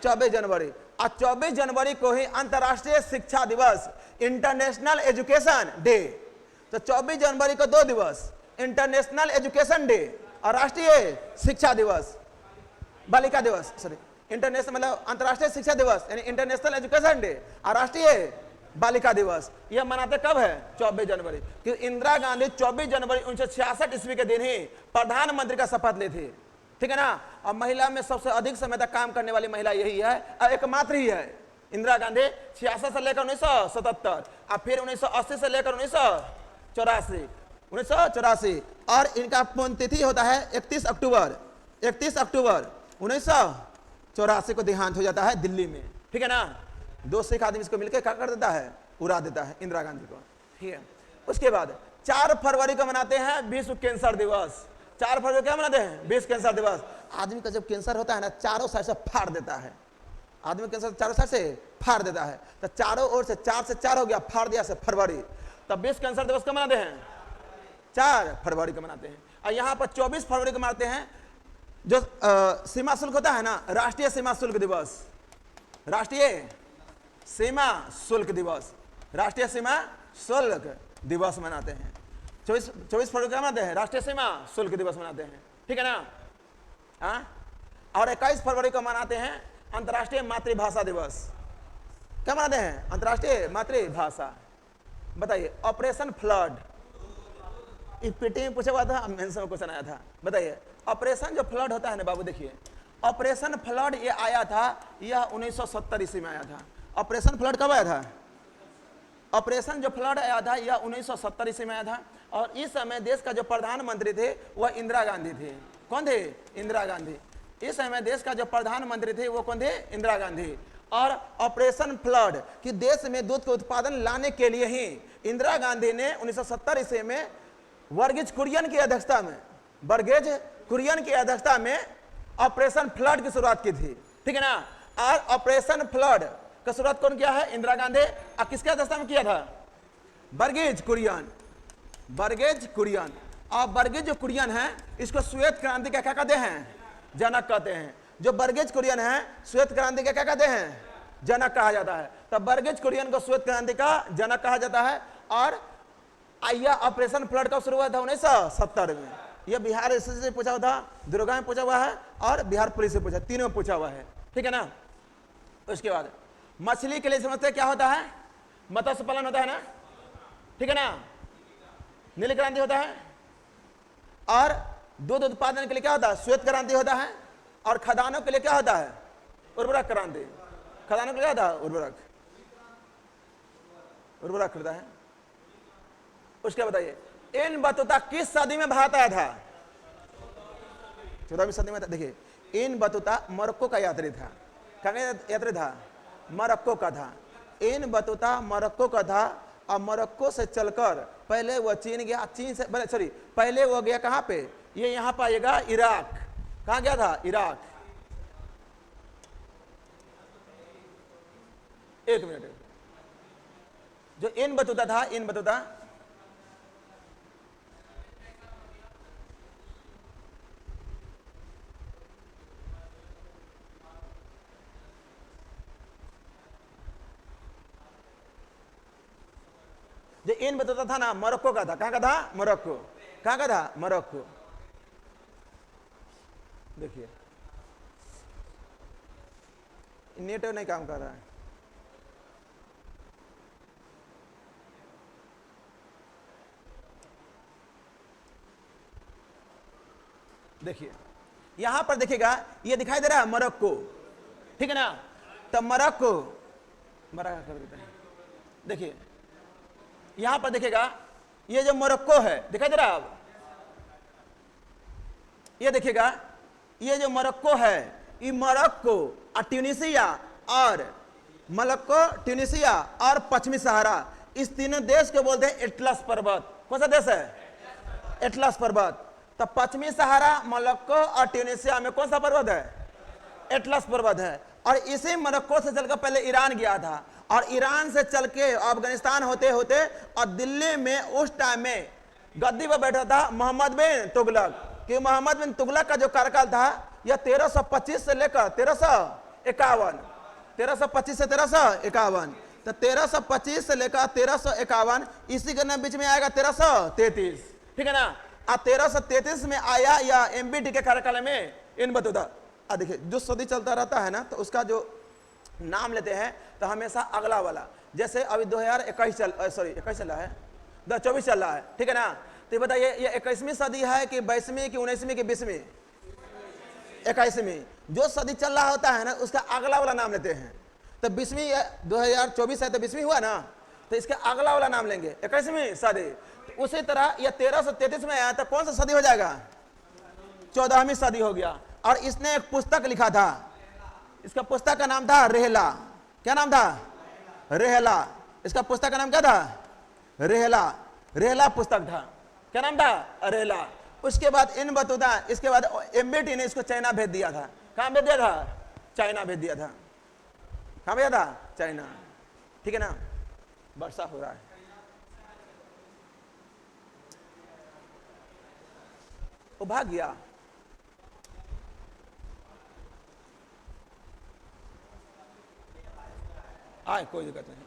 24 जनवरी। और 24 जनवरी को ही अंतर्राष्ट्रीय शिक्षा दिवस, इंटरनेशनल एजुकेशन डे। तो 24 जनवरी को 2 दिवस, इंटरनेशनल एजुकेशन डे और राष्ट्रीय शिक्षा दिवस, बालिका दिवस, सॉरी इंटरनेशनल मतलब अंतर्राष्ट्रीय शिक्षा दिवस यानी इंटरनेशनल एजुकेशन डे और राष्ट्रीय बालिका दिवस, यह मनाते कब है? 24 जनवरी। कि इंदिरा गांधी 24 जनवरी 1966 ईस्वी के दिन ही प्रधानमंत्री का शपथ ली थी, ठीक है ना। और महिला में सबसे अधिक समय तक काम करने वाली महिला यही है और एकमात्र ही है इंदिरा गांधी। 66 से लेकर 1977 और फिर 1980 से लेकर 1984 और इनका पुण्यतिथि होता है 31 अक्टूबर 1984 को देहांत हो जाता है दिल्ली में, ठीक है ना। 2 सिख आदमी इसको मिलकर क्या कर देता है? उड़ा देता है इंदिरा गांधी को, ठीक है। उसके बाद 4 फरवरी को मनाते हैं विश्व कैंसर दिवस। 4 फरवरी क्या मनाते हैं? विश्व कैंसर दिवस। आदमी का जब कैंसर होता है ना, चारों साइड से फाड़ देता है, आदमी कैंसर चारों साइड से फाड़ देता है, तो चारों ओर से 4 से 4 हो गया, फाड़ दिया से फरवरी, तब विश्व कैंसर दिवस कब मनाते हैं? 4 फरवरी को मनाते हैं। और यहाँ पर 24 फरवरी को मनाते हैं जो सीमा शुल्क होता है ना, राष्ट्रीय सीमा शुल्क दिवस, राष्ट्रीय सीमा शुल्क दिवस, राष्ट्रीय सीमा शुल्क दिवस मनाते हैं। 24 फरवरी को मनाते हैं राष्ट्रीय सीमा शुल्क दिवस मनाते हैं, ठीक है ना। और 21 फरवरी को मनाते हैं अंतर्राष्ट्रीय मातृभाषा दिवस। क्या मनाते हैं? अंतर्राष्ट्रीय मातृभाषा। बताइए ऑपरेशन फ्लड, पीटी में पूछा हुआ था, मेंस में क्वेश्चन आया था। बताइए ऑपरेशन जो फ्लड होता है ना बाबू, देखिए ऑपरेशन फ्लड ये आया था, यह 1970 ईस्वी में आया था। ऑपरेशन फ्लड कब आया था? ऑपरेशन जो फ्लड आया था यह 1970 ईस्वी में आया था। और इस समय देश का जो प्रधानमंत्री थे वह इंदिरा गांधी थे। कौन थे? इंदिरा गांधी। इस समय देश का जो प्रधानमंत्री थे वो कौन थे? इंदिरा गांधी। और ऑपरेशन फ्लड कि देश में दूध का उत्पादन लाने के लिए ही इंदिरा गांधी ने 1970 ईस्वी में वर्गीज कुरियन की अध्यक्षता में ऑपरेशन फ्लड की शुरुआत की थी, ठीक है ना। और ऑपरेशन फ्लड का शुरुआत कौन किया है? इंदिरा गांधी। और किसके अध्यक्षता में किया था? वर्गीज कुरियन। और वर्गीज जो कुरियन है इसको श्वेत क्रांति का क्या कहते हैं? जनक कहते हैं। जो वर्गीज कुरियन है श्वेत क्रांति का क्या कहते हैं? जनक कहा जाता है। तब वर्गीज कुरियन को श्वेत क्रांति का जनक कहा जाता है। और आइया ऑपरेशन फ्लड का शुरू हुआ था 1970 में। यह बिहार एसएससी से पूछा हुआ था, दुर्गा में पूछा हुआ है और बिहार पुलिस से पूछा, तीनों में पूछा हुआ है, ठीक है ना। उसके बाद मछली के लिए समझते क्या होता है? मत्स्य पालन होता है ना, ठीक है ना। नीली क्रांति होता है। और दूध उत्पादन के लिए क्या होता है? श्वेत क्रांति होता है। और खदानों के लिए क्या होता है? उर्वरक क्रांति। खदानों के लिए क्या होता है? उर्वरक होता है। उसके बताइए इन बतूता किस सदी में भारत आया था? 14वीं सदी में था। देखिए इन बतूता मोरक्को का यात्री था। कहाँ यात्री था? मोरक्को का था। इन बतूता मोरक्को का था और मोरक्को से चलकर पहले वह चीन गया, चीन से पहले वो गया कहाँ पे? ये यहाँ पाइएगा इराक। कहाँ गया था? इराक। एक मिनट, जो इन बतूता था, इन बतूता जो इन बतूता था ना मोरक्को का था। कहाँ का था? मोरक्को। कहाँ का था? मोरक्को। देखिए नेट नहीं काम कर रहा है। देखिए यहां पर देखिएगा, ये दिखाई दे रहा है मोरक्को, ठीक है ना। तो मोरक्को कर देते हैं। देखिए यहां पर देखिएगा, ये जो मोरक्को है दिखाई दे रहा है। अब ये देखिएगा, ये जो मोरक्को है, ये मोरक्को और ट्यूनीशिया और पश्चिमी सहारा, इस तीनों देश को बोलते हैं एटलस पर्वत। कौन सा देश है? एटलस पर्वत। तो पश्चिमी सहारा, मोरक्को और ट्यूनीशिया में कौन सा पर्वत है? एटलस पर्वत है। और इसी मोरक्को से चलकर पहले ईरान गया था और ईरान से चल के अफगानिस्तान होते होते और दिल्ली में उस टाइम में गद्दी पर बैठा था मोहम्मद बिन तुगलक। कि मोहम्मद बिन तुगलक का जो कार्यकाल था यह 1325 से लेकर 1351, 1325 से 1351, तो 1325 से लेकर 1351, इसी के नाम बीच में आएगा 1333, ठीक है ना। 1333 में आया या एमबीटी के कार्यकाल में इन बतौदा। देखिए जो सदी चलता रहता है ना तो उसका जो नाम लेते हैं तो हमेशा अगला वाला, जैसे अभी 2021 21 चल रहा है, 2024 चल रहा है, ठीक है ना। तो बताइए ये 21वीं सदी है कि 22वीं कि 19वीं कि 20वीं? 21वीं। जो सदी चल रहा होता है ना उसका अगला वाला नाम लेते हैं। तो 20वीं 2024 है तो 20वीं हुआ ना, तो इसका अगला वाला नाम लेंगे 21वीं सदी। तो उसी तरह यह 1333 में आया तो कौन सा सदी हो जाएगा? 14वीं सदी हो गया। और इसने एक पुस्तक लिखा था, इसका पुस्तक का नाम था रेहला। क्या नाम था? रेहला। इसका पुस्तक का नाम क्या था? रेहला। रेहला पुस्तक था। क्या नाम था? रेहला। उसके बाद इन बतौदा, इसके बाद एमबीटी ने इसको चाइना भेज दिया था। कहां भेज दिया था? चाइना भेज दिया था। कहां भेजा था? चाइना, ठीक है ना। वर्षा हो रहा है। वो भाग गया। आए, कोई दिक्कत नहीं।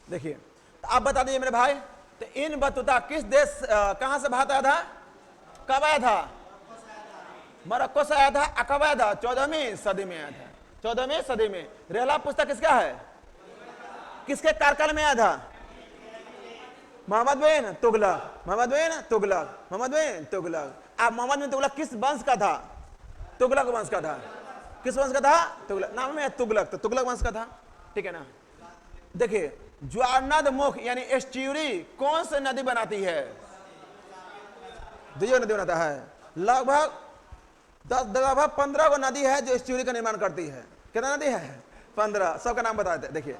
देखिए तो आप बता दीजिए मेरे भाई, तो इन बतूता किस देश कहां से भारत आया था? कब आया था? मोरक्को से आया था। कब आया था? 14वीं सदी में आया था। 14वीं सदी में। रेहला पुस्तक किसका है? किसके कार्यकाल में आया था? मोहम्मद बिन तुगलक। मोहम्मद बिन तुगलक। मोहम्मद बिन तुगलक। अब मोहम्मद बिन तुगलक किस वंश का था? तुगलक वंश का था। किस वंश का था? तुगलक। नाम में तुगलक, तो तुगलक वंश का था, ठीक है ना। देखिए ज्वारनद मुख यानी एस्ट्यूरी कौन सी नदी बनाती है? दुयो नदी बनाता है। लगभग 15 गो नदी है जो एस्ट्यूरी का निर्माण करती है। कितना नदी है? 15। सबका नाम बता देते। देखिए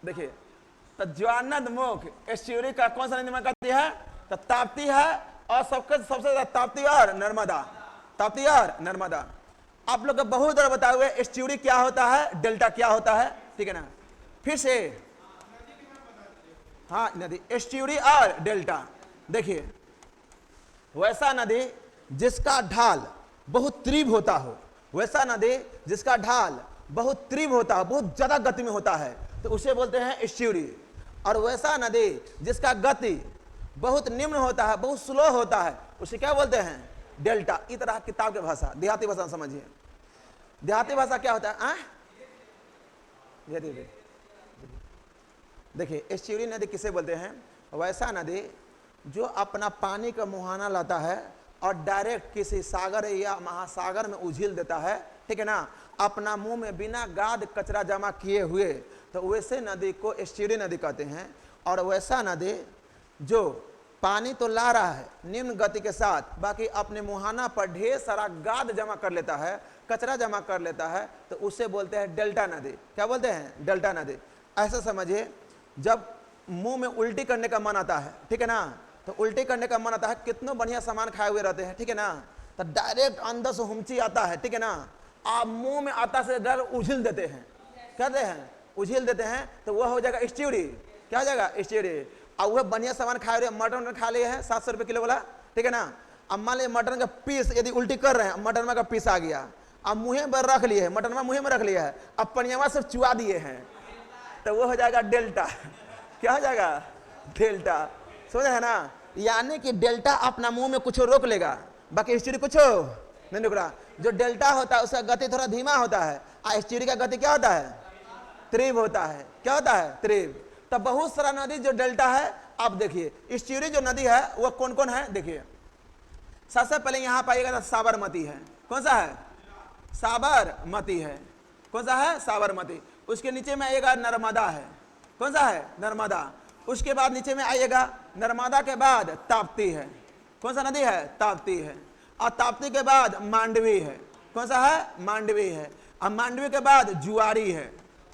देखिए तो ज्वारनद मुख एस्ट्यूरी का कौन सा निर्माण करती है? तो ताप्ती है, और सबसे ज्यादा ताप्ती और नर्मदा। ताप्ती और नर्मदा। आप लोग को बहुत बार बताए हुए एस्ट्यूरी क्या होता है, डेल्टा क्या होता है, ठीक है ना। फिर से हाँ, नदी एस्ट्यूरी और डेल्टा। देखिए वैसा नदी जिसका ढाल बहुत तीव्र होता हो, वैसा नदी जिसका ढाल बहुत तीव्र होता है, बहुत ज्यादा गति में होता है, तो उसे बोलते हैं एस्ट्यूरी। और वैसा नदी जिसका गति बहुत निम्न होता है, बहुत स्लो होता है, उसे क्या बोलते हैं? डेल्टा। इस तरह किताब की भाषा, देहाती भाषा समझिए। देहाती भाषा क्या होता है? देखिए एस्ट्यूरी नदी किसे बोलते हैं? वैसा नदी जो अपना पानी का मुहाना लाता है और डायरेक्ट किसी सागर या महासागर में उझिल देता है, ठीक है ना, अपना मुंह में बिना गाद कचरा जमा किए हुए, तो वैसे नदी को एस्ट्यूरी नदी कहते हैं। और वैसा नदी जो पानी तो ला रहा है निम्न गति के साथ, बाकी अपने मुहाना पर ढेर सारा गाद जमा कर लेता है, कचरा जमा कर लेता है, तो उसे बोलते हैं डेल्टा नदी। क्या बोलते हैं? डेल्टा नदी। ऐसा समझिए जब मुंह में उल्टी करने का मन आता है, ठीक है ना, तो उल्टी करने का मन आता है, कितनों बढ़िया सामान खाए हुए रहते हैं, ठीक है ना, तो डायरेक्ट अंदर से हुमची आता है, ठीक है ना, आप मुंह में आता से डायरेक्ट उझिल देते हैं, कहते हैं उझिल देते हैं, तो वह हो जाएगा एस्ट्यूरी। क्या हो जाएगा? एस्ट्यूरी। और वह बढ़िया सामान खाए रहे, मटन खा लिए हैं 700 रुपये किलो वाला, ठीक है ना, अब मान लीजिए मटन का पीस यदि उल्टी कर रहे हैं, मटन का पीस आ गया, अब मुँह में रख लिए है, मटन मुँह में रख लिया है, अब पनियावा सिर्फ चुआ दिए हैं, तो वो हो जाएगा डेल्टा। क्या हो जाएगा? डेल्टा। समझ है ना। यानी कि डेल्टा अपना मुंह में कुछ रोक लेगा, बाकी एस्ट्यूरी कुछ नहीं रोक रहा। जो डेल्टा होता है उसका गति थोड़ा धीमा होता है, और एस्ट्यूरी का गति क्या होता है? तीव्र होता है। क्या होता है? तीव्र। तब बहुत सारा नदी जो डेल्टा है, आप देखिए एस्ट्यूरी जो नदी है वो कौन कौन है? देखिए सबसे पहले यहाँ पाइएगा साबरमती है। कौन सा है? साबरमती है। कौन सा है? साबरमती। उसके नीचे में आइएगा नर्मदा है। कौन सा है? नर्मदा। उसके बाद नीचे में आइएगा, नर्मदा के बाद ताप्ती है। कौन सा नदी है? ताप्ती है। और ताप्ती के बाद मांडवी है। कौन सा है? मांडवी है। और मांडवी के बाद जुआरी है।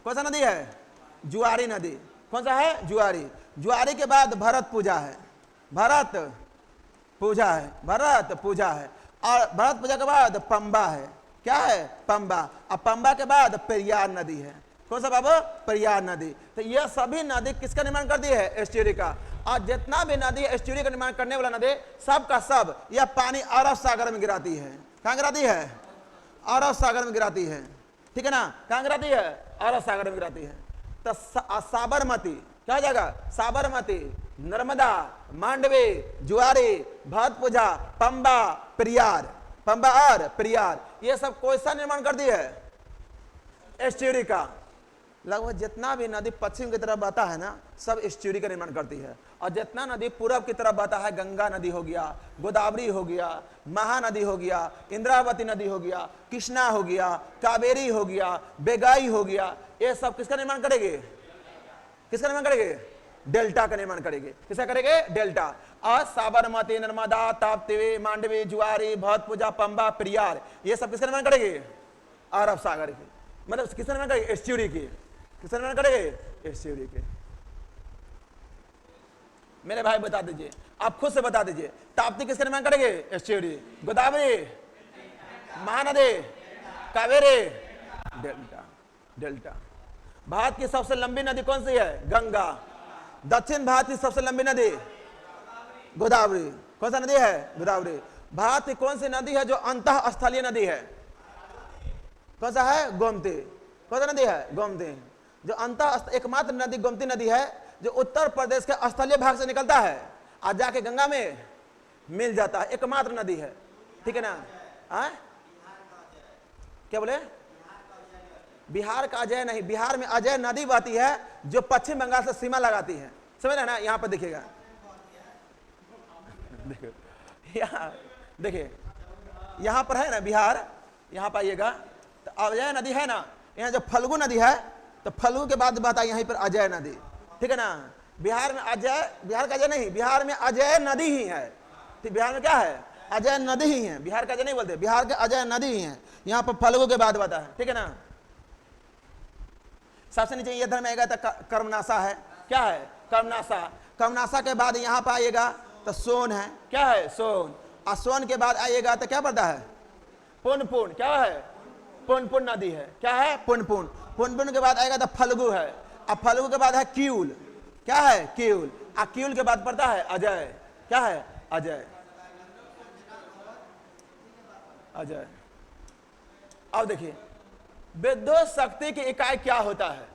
कौन सा नदी है? जुआरी नदी। कौन सा है? जुआरी। जुआरी के बाद भरत पूजा है। भरत पूजा है। भरत पूजा है। और भरत पूजा के बाद पंबा है। क्या है? पंबा। और पंबा के बाद पेरियार नदी है। कौन सा बाबू? पेरियार नदी। तो यह सभी नदी किसका निर्माण करती है? एस्ट्यूरी का। और जितना भी नदी एस्ट्यूरी का निर्माण करने वाला नदी, सब का सब यह पानी अरब सागर में गिराती है। कहाँ गिराती है? अरब सागर में गिराती है, ठीक है ना। कहाँ गिराती है? अरब सागर में गिराती है। तो साबरमती क्या हो जाएगा? साबरमती, नर्मदा, मांडवी, जुआरी, भरतपुजा, पंबा, पेरियार, पंबा और पेरियार, ये सब कोई सा निर्माण कर दी है? एस्ट्यूरी का। लगभग जितना भी नदी पश्चिम की तरफ बहता है ना, सब एस्ट्यूरी का निर्माण करती है। और जितना नदी पूरब की तरफ बहता है, गंगा नदी हो गया, गोदावरी हो गया, महानदी हो गया, इंद्रावती नदी हो गया, कृष्णा हो गया, कावेरी हो गया, बेगाई हो गया, ये सब किसका निर्माण करेगी? किसका निर्माण करेगी? डेल्टा का निर्माण करेगी। किसका करेंगे? डेल्टा। और साबरमती, नर्मदा, ताप्ती, मांडवी, जुआरी, भरतपुजा, पंबा, पेरियार, ये सब किसका निर्माण करेगी? अरब सागर की। मतलब किसका निर्माण करेगी? एस्ट्यूरी की। किसका निर्माण करेगी? एस्ट्यूरी के। मेरे भाई बता दीजिए, आप खुद से बता दीजिए, ताप्ती किसका निर्माण करेगी? एस्ट्यूरी। गोदावरी, महानदी, कावेरी, डेल्टा। डेल्टा। भारत की सबसे लंबी नदी कौन सी है? गंगा। दक्षिण भारत की सबसे लंबी नदी गोदावरी। कौन सा नदी है? गोदावरी। भारत की कौन सी नदी है जो अंतः स्थलीय नदी है? कौन सा है? गोमती। कौन सा नदी है? गोमती। जो अंतः एकमात्र नदी गोमती नदी है जो उत्तर प्रदेश के स्थलीय भाग से निकलता है और जाके गंगा में मिल जाता है, एकमात्र नदी है, ठीक है ना। क्या बोले? बिहार का अजय नहीं, बिहार में अजय नदी बहती है जो पश्चिम बंगाल से सीमा लगाती है, समझ रहे ना। यहां पर देखिएगा, देखिए यहां पर है ना बिहार, यहां पर आइएगा तो अजय नदी है ना, यहाँ जो फल्गु नदी है तो फल्गु के बाद बहता है यहीं पर अजय नदी, ठीक है ना। बिहार में अजय, बिहार का अजय नहीं, बिहार में अजय नदी ही है। तो बिहार में क्या है? अजय नदी ही है। बिहार का अजय नहीं बोलते, बिहार के अजय नदी ही है, यहाँ पर फल्गु के बाद बहता है, ठीक है ना। सबसे नीचे ये इधर में आएगा तो कर्मनासा है। क्या है? कर्मनासा। कर्मनासा के बाद यहाँ पर आइएगा तो सोन है। क्या है? सोन। और सोन के बाद आइएगा तो क्या पड़ता है? पुनपुन। क्या है? पुनपुन नदी है। क्या है? पुनपुन। पुनपुन के बाद आएगा तो फल्गु है, और फल्गु के बाद है क्यूल। क्या है? क्यूल। और क्यूल के बाद पड़ता है अजय। क्या है? अजय। अजय। अब देखिए विद्युत शक्ति की इकाई क्या होता है?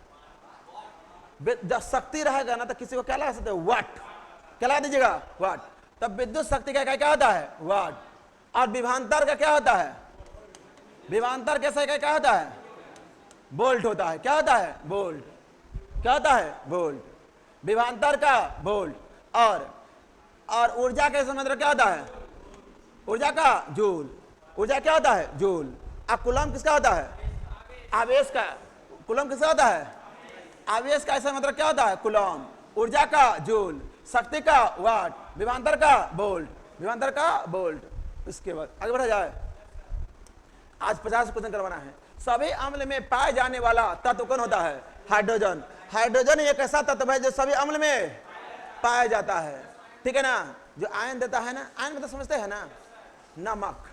जब शक्ति रहेगा ना तो किसी को क्या लगा सकते हैं? वाट। क्या लगा दीजिएगा? वाट। तब विद्युत शक्ति का इकाई क्या होता है? वाट। और विभवांतर का क्या होता है? विभवांतर कैसा इकाई क्या होता है? वोल्ट होता है। क्या होता है? वोल्ट। क्या होता है? वोल्ट। विभवांतर का वोल्ट। और ऊर्जा के मतलब क्या होता है? ऊर्जा का जूल। ऊर्जा क्या होता है? जूल। और कूलम किसका होता है? आवेश का। कूलम किसका होता है? आवेश का ऐसा मतलब क्या होता है? कूलम। ऊर्जा का जूल, शक्ति का वाट, विभवांतर का वोल्ट। विभवांतर का वोल्ट। इसके बाद आगे बढ़ा जाए। आज 50 क्वेश्चन करवाना है। सभी अम्ल में पाए जाने वाला तत्व कौन होता है? हाइड्रोजन। हाइड्रोजन एक ऐसा तत्व है जो सभी अम्ल में पाया जाता है, ठीक है ना। जो आयन देता है ना, आयन मतलब समझते हैं ना, नमक।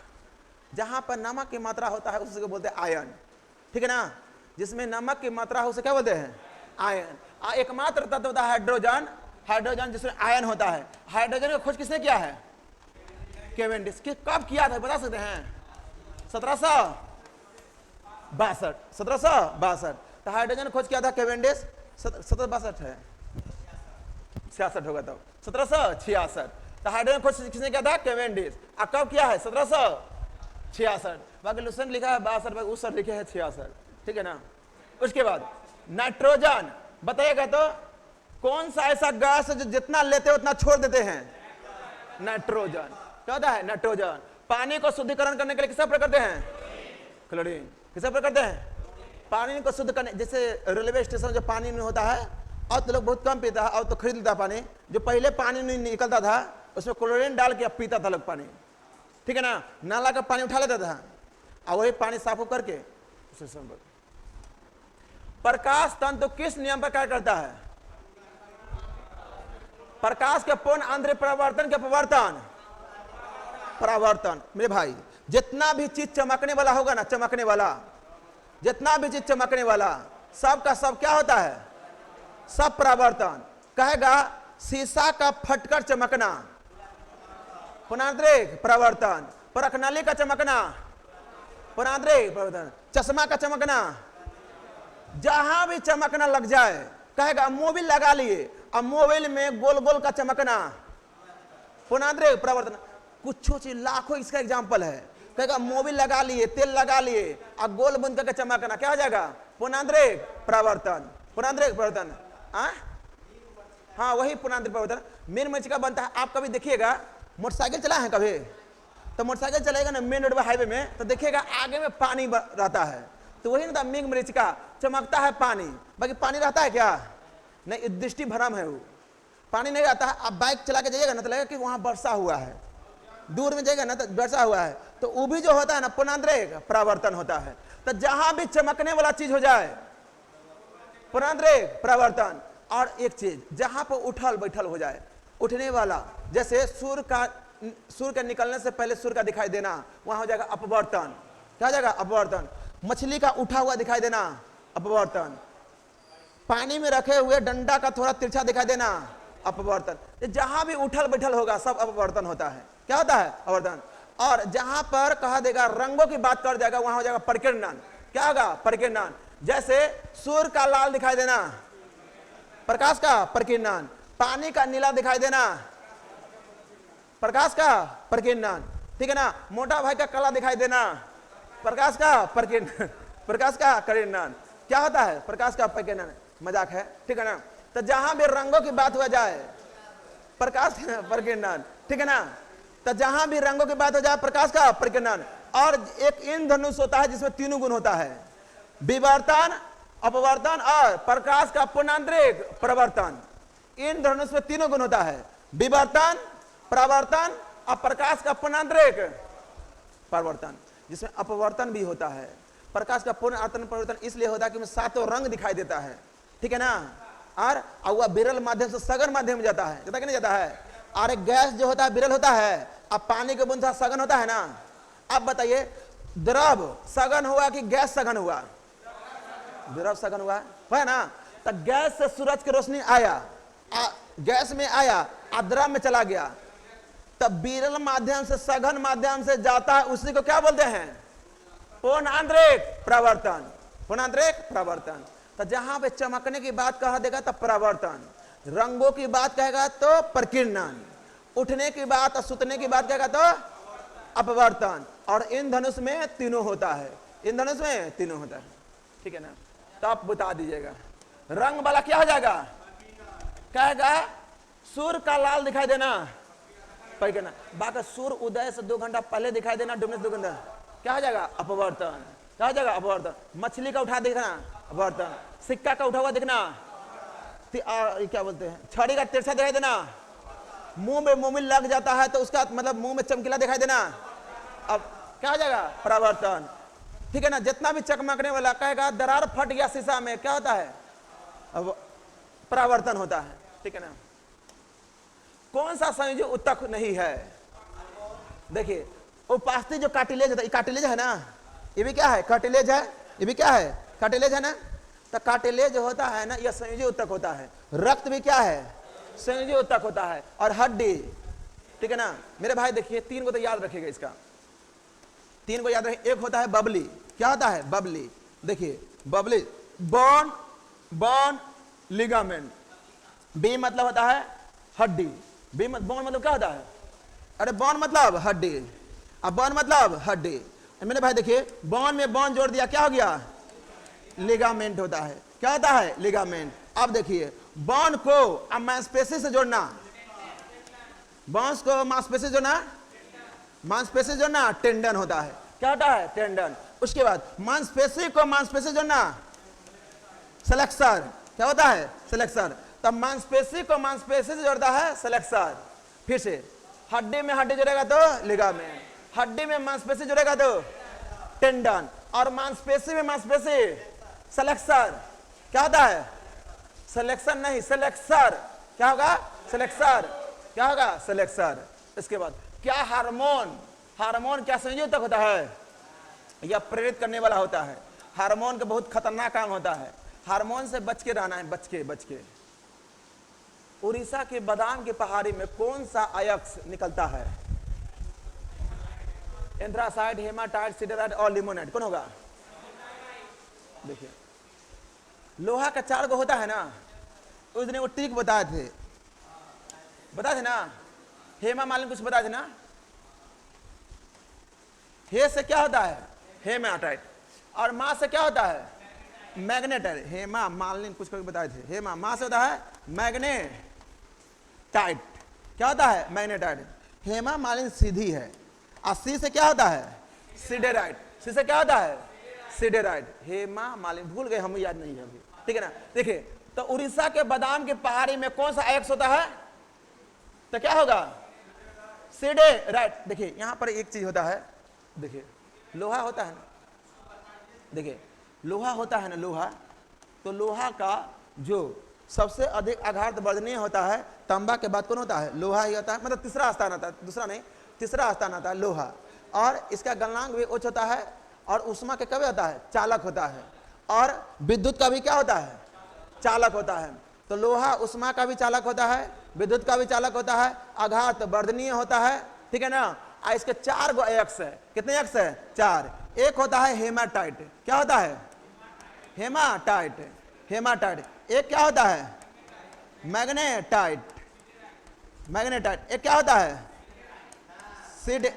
जहां पर नमक की मात्रा होता है उसको बोलते हैं आयन, ठीक है ना। जिसमें नमक की मात्रा हो उसे क्या बोलते हैं? आयन। एकमात्र तत्व होता है हाइड्रोजन। हाइड्रोजन जिसमें आयन होता है। हाइड्रोजन की खोज किसने किया है? केवेंडिश। कब किया था बता सकते हैं? 1762। तो हाइड्रोजन खोज किया था केवेंडिश। 1762 है, 66 होगा तब 1766। तो हाइड्रोजन खोज किसने किया था? केवेंडिश। और कब किया है? 1766। बाकी लुसेंट लिखा है 62, उस सर लिखे है 66, ठीक है ना। उसके बाद नाइट्रोजन बताइएगा तो कौन सा ऐसा गैस है जो जितना लेते हैं उतना छोड़ देते हैं? नाइट्रोजन। क्या होता है? नाइट्रोजन। पानी को शुद्धिकरण करने के लिए किसका प्रयोग करते हैं? क्लोरीन। किसका प्रयोग करते हैं? पानी को शुद्ध करने। जैसे रेलवे स्टेशन जो पानी नहीं होता है, और तो लोग बहुत कम पीता है, और तो खरीद लेता पानी। जो पहले पानी नहीं निकलता था उसमें क्लोरीन डाल के पीता था लोग पानी, ठीक है ना। नाला का पानी उठा लेता था और वही पानी साफ करके उसे संभल। प्रकाश तंतु किस नियम पर कार्य करता है? प्रकाश के पूर्ण आंतरिक परावर्तन के परावर्तन। मेरे भाई जितना भी चीज चमकने वाला होगा ना, चमकने वाला, जितना भी चीज चमकने वाला सब का सब क्या होता है? सब परावर्तन। कहेगा शीशा का फटकर चमकना पुनांतरिक परावर्तन, परख नली का चमकना पुनाद्रिक प्रवर्तन। चश्मा का चमकना, जहां भी चमकना लग जाए, कहेगा मोबिल लगा लिए, अब मोबिल में गोल गोल का चमकना, पुनाद्रिक प्रवर्तन। कुछ चीज लाखों इसका एग्जाम्पल है, कहेगा मोबिल लगा लिए, तेल लगा लिए, अब गोल बुंद करके चमकना, क्या हो जाएगा? पुनाद्रिक प्रवर्तन। पुनाद्रिक प्रवर्तन, हाँ वही पुनाद्रिक प्रवर्तन। मेन मरीच का बनता है। आप कभी देखिएगा मोटरसाइकिल चला है कभी, तो मोटरसाइकिल चलेगा ना मेन रोड हाईवे में, तो देखिएगा आगे में पानी रहता है, तो वही ना मेघ मरीच का चमकता है पानी, बाकी पानी रहता है क्या? नहीं, दृष्टि भ्रम है, वो पानी नहीं रहता है। आप बाइक चला के जाइएगा ना तो लगेगा कि वहां वर्षा हुआ है, दूर में जाएगा ना तो वर्षा हुआ है, तो वो भी जो होता है ना पुनाद्रिक प्रवर्तन होता है। तो जहां भी चमकने वाला चीज हो जाए, पुनाद्रिक प्रवर्तन। और एक चीज जहां पर उठल बैठल हो जाए, उठने वाला, जैसे सूर्य के निकलने से पहले सूर्य का दिखाई देना, वहां हो जाएगा अपवर्तन। क्या हो जाएगा? अपवर्तन। मछली का उठा हुआ दिखाई देना, अपवर्तन। पानी में रखे हुए डंडा का थोड़ा तिरछा दिखाई देना, अपवर्तन। जहां भी उठल बैठल होगा सब अपवर्तन होता है। क्या होता है? अपवर्तन। और जहां पर कहा देगा रंगों की बात कर जाएगा, वहां हो जाएगा परिकीर्णन। क्या होगा? परिकीर्णन। जैसे सूर्य का लाल दिखाई देना, प्रकाश का परिकीर्णन। पानी का नीला दिखाई देना, प्रकाश का परिकीर्णन। ठीक है ना? मोटा भाई का काला दिखाई देना, प्रकाश का परिकीर्णन। प्रकाश का परिकीर्णन क्या होता है? प्रकाश का परिकीर्णन। मजाक है, ठीक है ना? तो जहां भी रंगों की बात हो जाए, प्रकाश का परिकीर्णन। ठीक है ना? तो जहां भी रंगों की बात हो जाए, प्रकाश का परिकीर्णन। और एक इंद्रधनुष होता है जिसमें तीनों गुण होता है, विवर्तन, अपवर्तन और प्रकाश का पुनाद्रिक प्रवर्तन। इंद्रधनुष में तीनों गुण होता है, विवर्तन, प्रवर्तन और प्रकाश का पुनाद्रिक प्रवर्तन, जिसमें अपवर्तन भी होता है। प्रकाश का पुनर्तन परिवर्तन इसलिए होता है कि सातों रंग दिखाई देता है। ठीक है ना? और वह विरल माध्यम से सघन माध्यम में जाता है, जाता कि नहीं जाता है? और एक गैस जो होता है विरल होता है, अब पानी के बूंद सघन होता है ना। अब बताइए, द्रव सघन हुआ कि गैस सघन हुआ? द्रव सघन हुआ है ना? तो गैस से सूरज की रोशनी आया, गैस में आया, द्रव में चला गया, तब विरल माध्यम से सघन माध्यम से जाता है, उसी को क्या बोलते हैं? पुनाद्रिक प्रवर्तन। पुनाद्रिक प्रवर्तन। तो जहां पे चमकने की बात कहा देगा तो प्रवर्तन, रंगों की बात कहेगा तो प्रकीर्णन, उठने की बात और सुतने की बात कहेगा तो अपवर्तन। और इंद्रधनुष में तीनों होता है, इंद्रधनुष में तीनों होता है। ठीक है ना? तो आप बता दीजिएगा रंग वाला क्या हो जाएगा? कहेगा सूर्य का लाल दिखाई देना, परिकीर्णन। बाकी सूर्य उदय से 2 घंटा पहले दिखाई देना, डूबने से 2 घंटा, क्या हो जाएगा? अपवर्तन। क्या हो जाएगा? अपवर्तन। मछली का उठा दिखना, अपवर्तन। सिक्का का उठा हुआ दिखना, क्या बोलते हैं, छड़ी का तिरछा दिखाई देना, मुंह में मोबिल लग जाता है तो उसका मतलब मुंह में चमकीला दिखाई देना, अब क्या हो जाएगा? प्रवर्तन। ठीक है ना? जितना भी चकमकने वाला, कहेगा दरार फट गया शीशा में, क्या होता है? अब प्रवर्तन होता है। ठीक है ना? कौन सा संयोजी उत्तक नहीं है? देखिए उपास्थि जो कार्टिलेज होता है, कार्टिलेज है ना, ये भी क्या है? कार्टिलेज है। ये भी क्या है? कार्टिलेज है ना? तो कार्टिलेज होता है ना, यह संयोजी उत्तक होता है। रक्त भी क्या है? संयोजी उत्तक होता है। और हड्डी, ठीक है ना? मेरे भाई देखिए 3 को तो याद रखिएगा, इसका 3 को याद रखिए। एक होता है बबली। क्या होता है? बबली। देखिए बबली, बोन, बोन, लिगामेंट। बी मतलब होता है हड्डी, बोन मतलब क्या होता है? अरे बोन मतलब हड्डी, अब बोन मतलब हड्डी। मेरे भाई देखिए, बोन में बोन जोड़ दिया, क्या हो गया? लिगामेंट होता है। क्या होता है? लिगामेंट। अब देखिए बोन को मांसपेशी से जोड़ना, बोन्स को मांसपेशी जोड़ना, मांसपेशी जोड़ना टेंडन होता है। क्या होता है? टेंडन। उसके बाद मांसपेशी को मांसपेशी जोड़ना, फ्लेक्सर। क्या होता है? फ्लेक्सर। तब मांसपेशी को मांसपेशी से जोड़ता है फ्लेक्सर। फिर से हड्डी में हड्डी जुड़ेगा तो लिगामेंट, हड्डी में मांसपेशी जुड़ेगा तो टेंडन, और मांसपेशी में मांसपेशी फ्लेक्सर। क्या होता है? सिलेक्शन नहीं, सिलेक्सर। क्या होगा? सिलेक्सर। क्या होगा? सिलेक्सर। इसके बाद क्या हार्मोन, हार्मोन क्या संयोजी उत्तक होता है? यह प्रेरित करने वाला होता है। हार्मोन का बहुत खतरनाक काम होता है, हार्मोन से बच के रहना है, बच के। उड़ीसा के बादाम की पहाड़ी में कौन सा अयस्क निकलता है? एंथ्रासाइट, हेमाटाइट, सिडेराइट और लिमोनाइट, कौन होगा? देखिए लोहा का 4 गो होता है ना, उस दिन वो ट्रिक बताए थे ना, हेमा मालिन कुछ बताए थे ना। हे से क्या होता है? हेमाटाइट। और मां से क्या होता है? मैग्नेटाइट। हेमा मालिन कुछ बताए थे, हेमा मां से होता है मैग्नेटाइट। क्या होता है? मैग्नेटाइट। हेमा मालिन सीधी है। और सी से क्या होता है? सिडेराइट। सी से क्या होता है? सिडेराइट। हेमा मालिन भूल गए, हम याद नहीं है अभी, ठीक है ना। देखिए तो उड़ीसा के बादाम की पहाड़ी में कौन सा एक्स होता है? तो क्या होगा? सिडेराइट। देखिए यहां पर एक चीज होता है, देखिए लोहा होता है ना, देखिए लोहा होता है ना, लोहा, तो लोहा का जो सबसे अधिक आघात वर्धनीय होता है, तांबा के बाद कौन होता है? लोहा ही होता है, मतलब तीसरा स्थान आता है, दूसरा नहीं, तीसरा स्थान आता है लोहा। और इसका गलनांक भी उच्च होता है, और उष्मा के कभी होता है? चालक होता है। और विद्युत का भी क्या होता है? चालक होता है। तो लोहा उष्मा का भी चालक होता है, विद्युत का भी चालक होता है, आघात वर्धनीय होता है, ठीक है ना। और इसके 4 गो एक्स है। कितने एक्स है? 4। एक होता है हेमाटाइट। क्या होता है? हेमाटाइट। हेमाटाइट। एक क्या होता है? मैग्नेटाइट। मैग्नेटाइट। एक क्या होता है? सिड,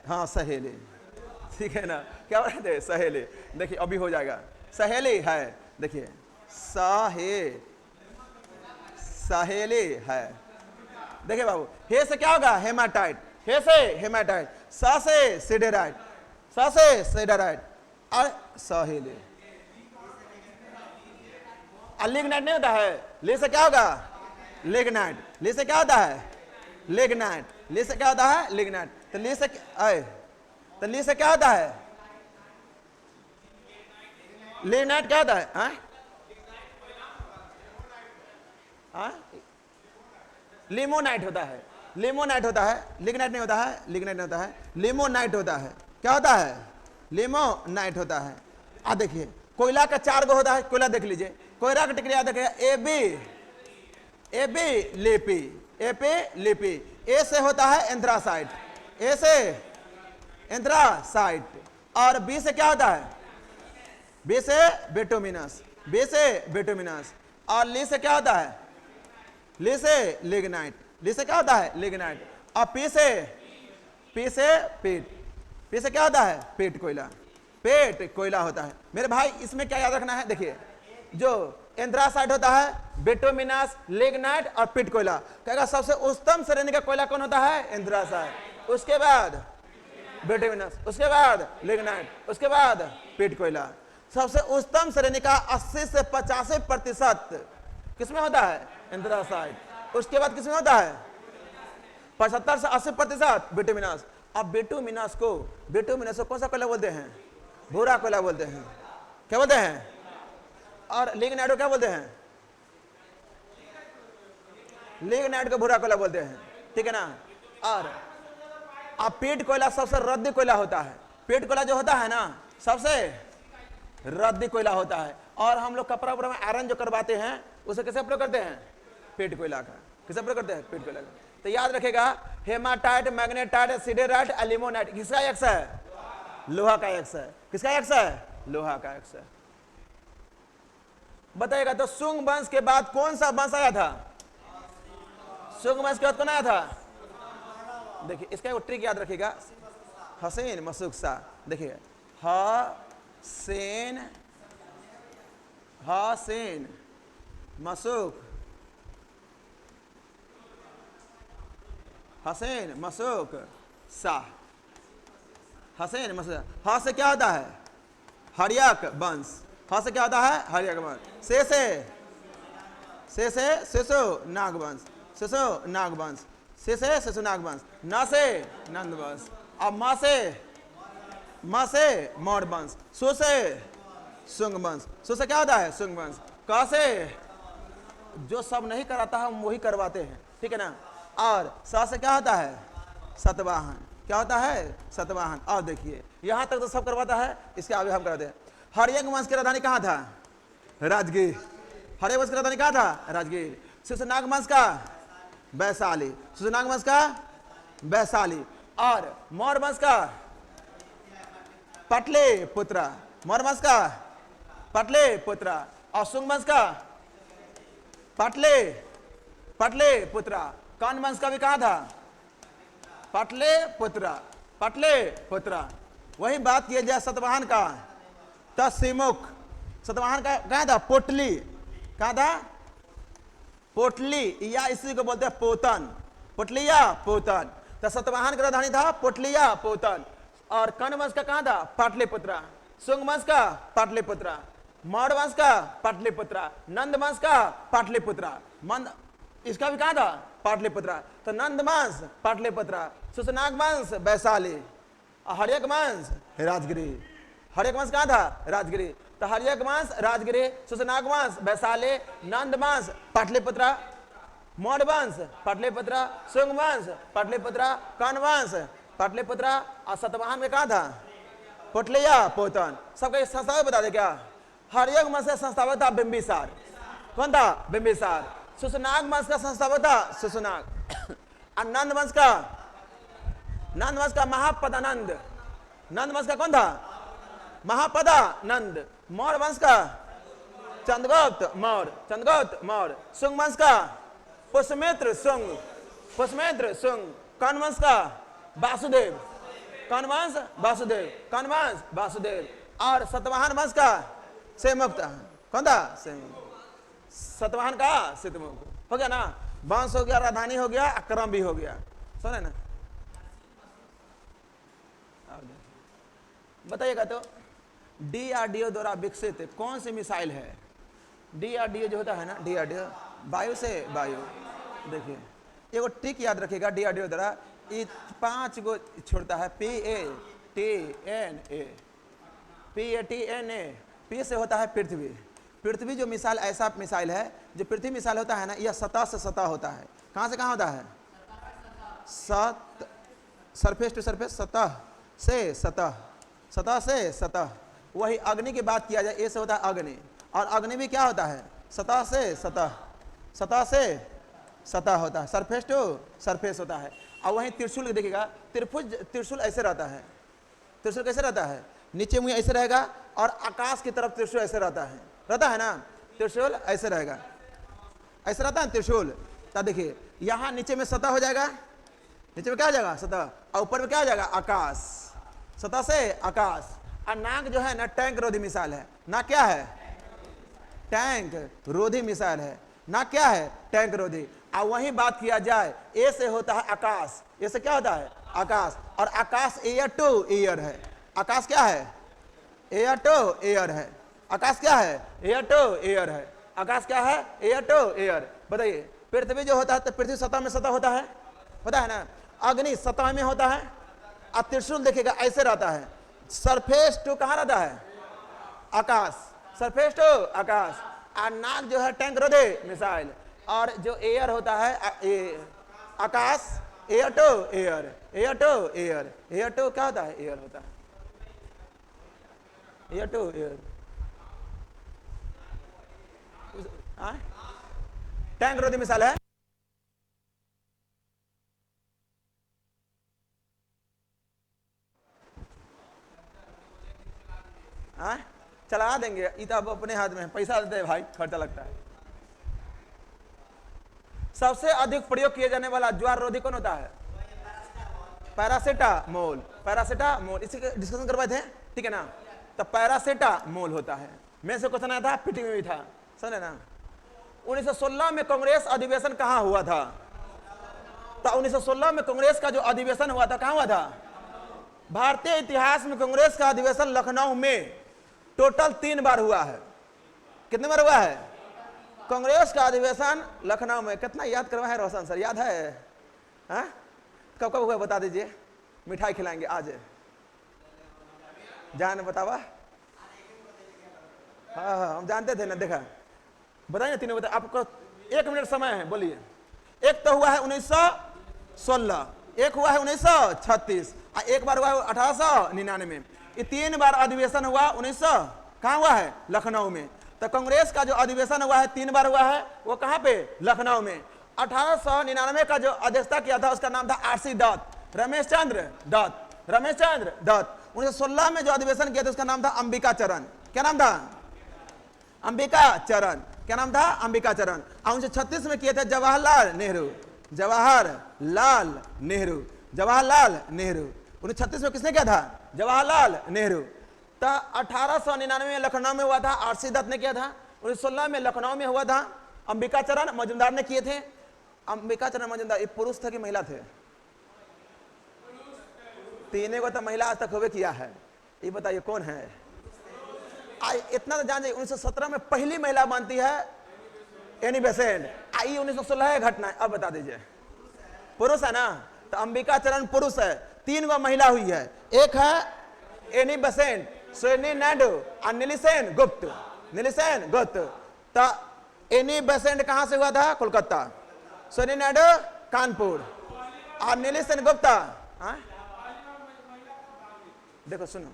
हाँ सहेली, ठीक है ना। क्या बोलते हैं? सहेली। देखिए अभी हो जाएगा, सहेली है। देखिए सहेली है। देखिए बाबू, हे से क्या होगा? हेमाटाइट। हे से हेमाटाइट, सा से सिडेराइट, सा से सिडेराइट और सहेली। लिग्नाइट नहीं होता है। ले से क्या होगा? लिग्नाइट। ले से क्या होता है? लिग्नाइट। ले से क्या होता है? लिग्नाइट। तो ले से तो ले से क्या होता है? लिग्नाइट क्या होता है? लिमोनाइट होता है। लिमोनाइट होता है, लिग्नाइट नहीं होता है, लिग्नाइट नहीं होता है, लिमोनाइट होता है। क्या होता है? लिमोनाइट होता है। देखिए कोयला का 4 गो होता है, कोयला देख लीजिए, कोयला का टिकरी याद रखिएगा, ए बी लिपि, लिपि। ए से होता है एंथ्रासाइट, ए से एंथ्रासाइट। और बी से क्या होता है? बी से बिटुमिनस, बी से बिटुमिनस। और ली से क्या होता है? ली से लिग्नाइट, ली से क्या होता है? लिग्नाइट। और पी से पीट, पी से क्या होता है? पीट कोयला, पेट कोयला होता है। मेरे भाई इसमें क्या याद रखना है? देखिए जो एंथ्रासाइट होता है, बिटुमिनस, लिग्नाइट और पीट कोयला। कहेगा सबसे उच्चतम श्रेणी का कोयला कौन होता है? एंथ्रासाइट। उसके बाद बिटुमिनस, उसके बाद लिग्नाइट, उसके बाद पीट कोयला। सबसे उच्चतम श्रेणी का 80 से 85% किसमें होता है? एंथ्रासाइट। उसके बाद किसमें होता है? 75 से 80% बिटुमिनस। अब बिटुमिनस को कौन सा कोयला बोलते हैं? भूरा कोयला बोलते हैं। क्या बोलते हैं? और लिग्नाइट को क्या बोलते हैं? लिग्नाइट को भूरा कोयला बोलते हैं, ठीक है ना। और अब पीट कोयला सबसे रद्दी कोयला होता है। पीट कोयला जो होता है ना, सबसे रद्दी कोयला होता है। और हम लोग कपड़ा उपड़ा में आयरन जो करवाते हैं, उसे कैसे प्रयोग करते हैं? पीट कोयला का। किसे प्रयोग करते हैं? पीट कोयला का। तो याद रखेगा, हेमाटाइट, मैग्नेटाइट, सिडेराइट, लिमोनाइट किसका एक्स है? लोहा का एक्स है। किसका एक्स है? लोहा का एक्स है। बताइएगा तो सुंग वंश के बाद कौन सा वंश आया था? सुंग वंश के बाद कौन आया था? देखिए इसका एक ट्रिक याद रखिएगा, हसीन मसूक सा। देखिए हसीन मसूक, हसीन मसूक शाह, हसीन मसूक। हा से क्या होता है? हरियाक वंश। हा से क्या होता है? हरियाक वंश। से शिशु नागवंश, शिशु नागवंश, से शिशु नागवंश। न से नंद वंश। अब माँ से मौर्य वंश। सु से सुंग वंश। सु से क्या होता है? सुंग वंश। क से जो सब नहीं कराता है हम वही करवाते हैं, ठीक है ना। और सा से क्या होता है? सतवाहन। क्या होता है? सतवाहन। और देखिए यहां तक तो सब करवाता है, इसके आगे हम कराते हैं। हरियंग वंश की राजधानी कहां था? राजगीर। हरियंग वंश की राजधानी कहां था? राजगीर। शिशुनाग वंश का? वैशाली। शिशुनाग वंश का? वैशाली। और मौर्य वंश का पटले पुत्र, मौर्य वंश का पटले पुत्र, और शुंग वंश का पटले पुत्र। कौन वंश का भी कहा था पटले पुत्र। वही बात किया जाए सतवाहन का, तत्सिमुख। सतवाहन का कहा था पोटली, कहा था पोटली, या इसी को बोलते हैं पोतन, पोटलिया पोतन। तो सतवाहन का राजधानी था पोटलिया पोतन। और कर्ण वंश का कहा था पाटलिपुत्र, शुंग वंश का पाटलिपुत्र, मौर्य वंश का पाटलिपुत्र, नंद वंश का पाटलिपुत्र, इसका भी कहा था पाटलिपुत्र। तो नंद वंश पाटलिपुत्र, सुसनाग वंश वैशाली, और हर्यक वंश राजगिरी। हर्यक वंश कहा था राजगिरी। तो हर्यक वंश राजगिरी, सुसनाग वंश वैशाली, नंद वंश पाटलिपुत्र, मौर्य वंश पाटलिपुत्र, शुंग वंश पाटलिपुत्र, कर्ण वंश पाटलिपुत्र, और सतवाहन में कहा था पोटलिया पोतन। सबका संस्थापक बता दे क्या? हर्यक वंश का संस्थापक था बिंबिसार। कौन था? बिंबिसार। सुसनाग वंश का संस्थापक था सुसनाग। और नंद वंश का महापदानंद। नंद वंश का कौन था? महापदानंद। मौर्य वंश का चंद्रगुप्त मौर्य। शुंग वंश का पुष्यमित्र शुंग। कर्ण वंश का वासुदेव। और सतवाहन वंश का सेमुक्त। कौन था? सतवाहन का सितमुख। हो गया ना? वंश हो गया, राजधानी हो गया, क्रम भी हो गया। सुने ना? बताइएगा तो DRDO द्वारा विकसित कौन सी मिसाइल है? DRDO जो होता है ना, DRDO वायु से वायु। देखिए एगो ट्रिक याद रखिएगा, DRDO द्वारा ये 5 गो छोड़ता है, PATNA। P से होता है पृथ्वी जो मिसाइल, ऐसा मिसाइल है जो पृथ्वी मिसाइल होता है ना, यह सतह से सतह होता है। कहां से कहां होता है? सरफेस टू सरफेस, सतह से सतह। वही अग्नि की बात किया जाए, ए से होता है अग्नि, और अग्नि भी क्या होता है? सतह से सतह होता है, सरफेस टू सरफेस होता है। और वहीं त्रिशूल देखिएगा, त्रिशूल ऐसे रहता है। त्रिशूल कैसे रहता है? नीचे मुंह ऐसे रहेगा, और आकाश की तरफ त्रिशूल ऐसे रहता है ना। त्रिशूल ऐसे रहेगा, ऐसे रहता है त्रिशूल। तब देखिए यहाँ नीचे में सतह हो जाएगा, नीचे में क्या हो जाएगा? सतह, और ऊपर में क्या हो जाएगा? आकाश। सतह से आकाश। और नाग जो है ना, टैंक रोधी मिसाइल है। नाग क्या है? टैंक रोधी मिसाइल है। नाग क्या है? टैंक रोधी। और वही बात किया जाए, ए से होता है आकाश। ए से क्या होता है? आकाश। और आकाश एयर टू एयर है। आकाश क्या है? एयर टू एयर है। आकाश क्या है? एयर टू एयर है। आकाश क्या है? Air to air. बताइए पृथ्वी जो होता है तो पृथ्वी सतह में सतह होता है, पता है ना। अग्नि सतह में होता है, और त्रिशूल देखिएगा ऐसे रहता है। सरफेस टू कहाँ रहता है? आकाश। सरफेस टू आकाश। और नाग जो है टैंक रोधी मिसाइल, और जो एयर होता है आकाश, air to air. Air to क्या होता है? एयर होता है, एयर टू एयर। टैंक रोधी मिसाइल है। चला देंगे, ये तो अब अपने हाथ में, पैसा देते हैं भाई, खर्चा लगता है। सबसे अधिक प्रयोग किए जाने वाला ज्वार रोधी कौन होता है? पैरासीटामोल। इसी का डिस्कशन करवाए थे, ठीक है ना। तो पैरासीटामोल होता है। मैं से क्वेश्चन आया था, पीटी में भी था, समझे ना। 1916 में कांग्रेस अधिवेशन कहाँ हुआ था? तो 1916 में कांग्रेस का जो अधिवेशन हुआ था, कहाँ हुआ था? भारतीय इतिहास में कांग्रेस का अधिवेशन लखनऊ में टोटल 3 बार हुआ है। कितने बार हुआ है? कांग्रेस का अधिवेशन लखनऊ में। कितना याद करवा है रोशन सर, याद है? कब हुआ बता दीजिए, मिठाई खिलाएंगे आज। जान बतावा। हाँ हम जानते थे ना, देखा बताइए। तीनों बता, आपको 1 मिनट समय है, बोलिए। एक तो हुआ है 1916, एक हुआ है 1936, और एक बार हुआ है 1899। ये 3 बार अधिवेशन हुआ। 1900 कहाँ हुआ है? लखनऊ में। तो कांग्रेस का जो अधिवेशन हुआ है 3 बार हुआ है, वो कहाँ पे? लखनऊ में। 1899 का जो अध्यक्षता किया था उसका नाम था RC दत्त। रमेश चंद्र दत्त। रमेश चंद्र दत्त। 1916 में जो अधिवेशन किया था उसका नाम था अंबिका चरण। क्या नाम था? अंबिका चरण। क्या नाम था? अंबिका चरण। 1936 में किए थे जवाहरलाल नेहरू। जवाहरलाल नेहरू। जवाहरलाल नेहरू। 1936 में किसने किया था? जवाहरलाल नेहरू। तो 1899 में लखनऊ में हुआ था, आरसी दत्त ने किया था। 1916 में लखनऊ में हुआ था, अंबिका चरण मजुमदार ने किए थे। अंबिका चरण मजुमदार ये पुरुष थे कि महिला थे? तीनों को तो महिला आज तक होवे किया है। ये बताइए कौन है? इतना तो जान जाइए 1917 में पहली महिला बनती है एनी बेसेंट। आई 1916 है घटना। अब बता दीजिए पुरुष है ना? तो अंबिका चरण पुरुष है, 3 गो महिला हुई है। एक है एनी बेसेंट, सोनी नायडू और नीलिसेन गुप्त। नीलिसेन गुप्त। तो एनी बेसेंट कहां से हुआ था? कोलकाता। सोनी नायडू कानपुर और नीलिसेन गुप्ता। देखो सुनो,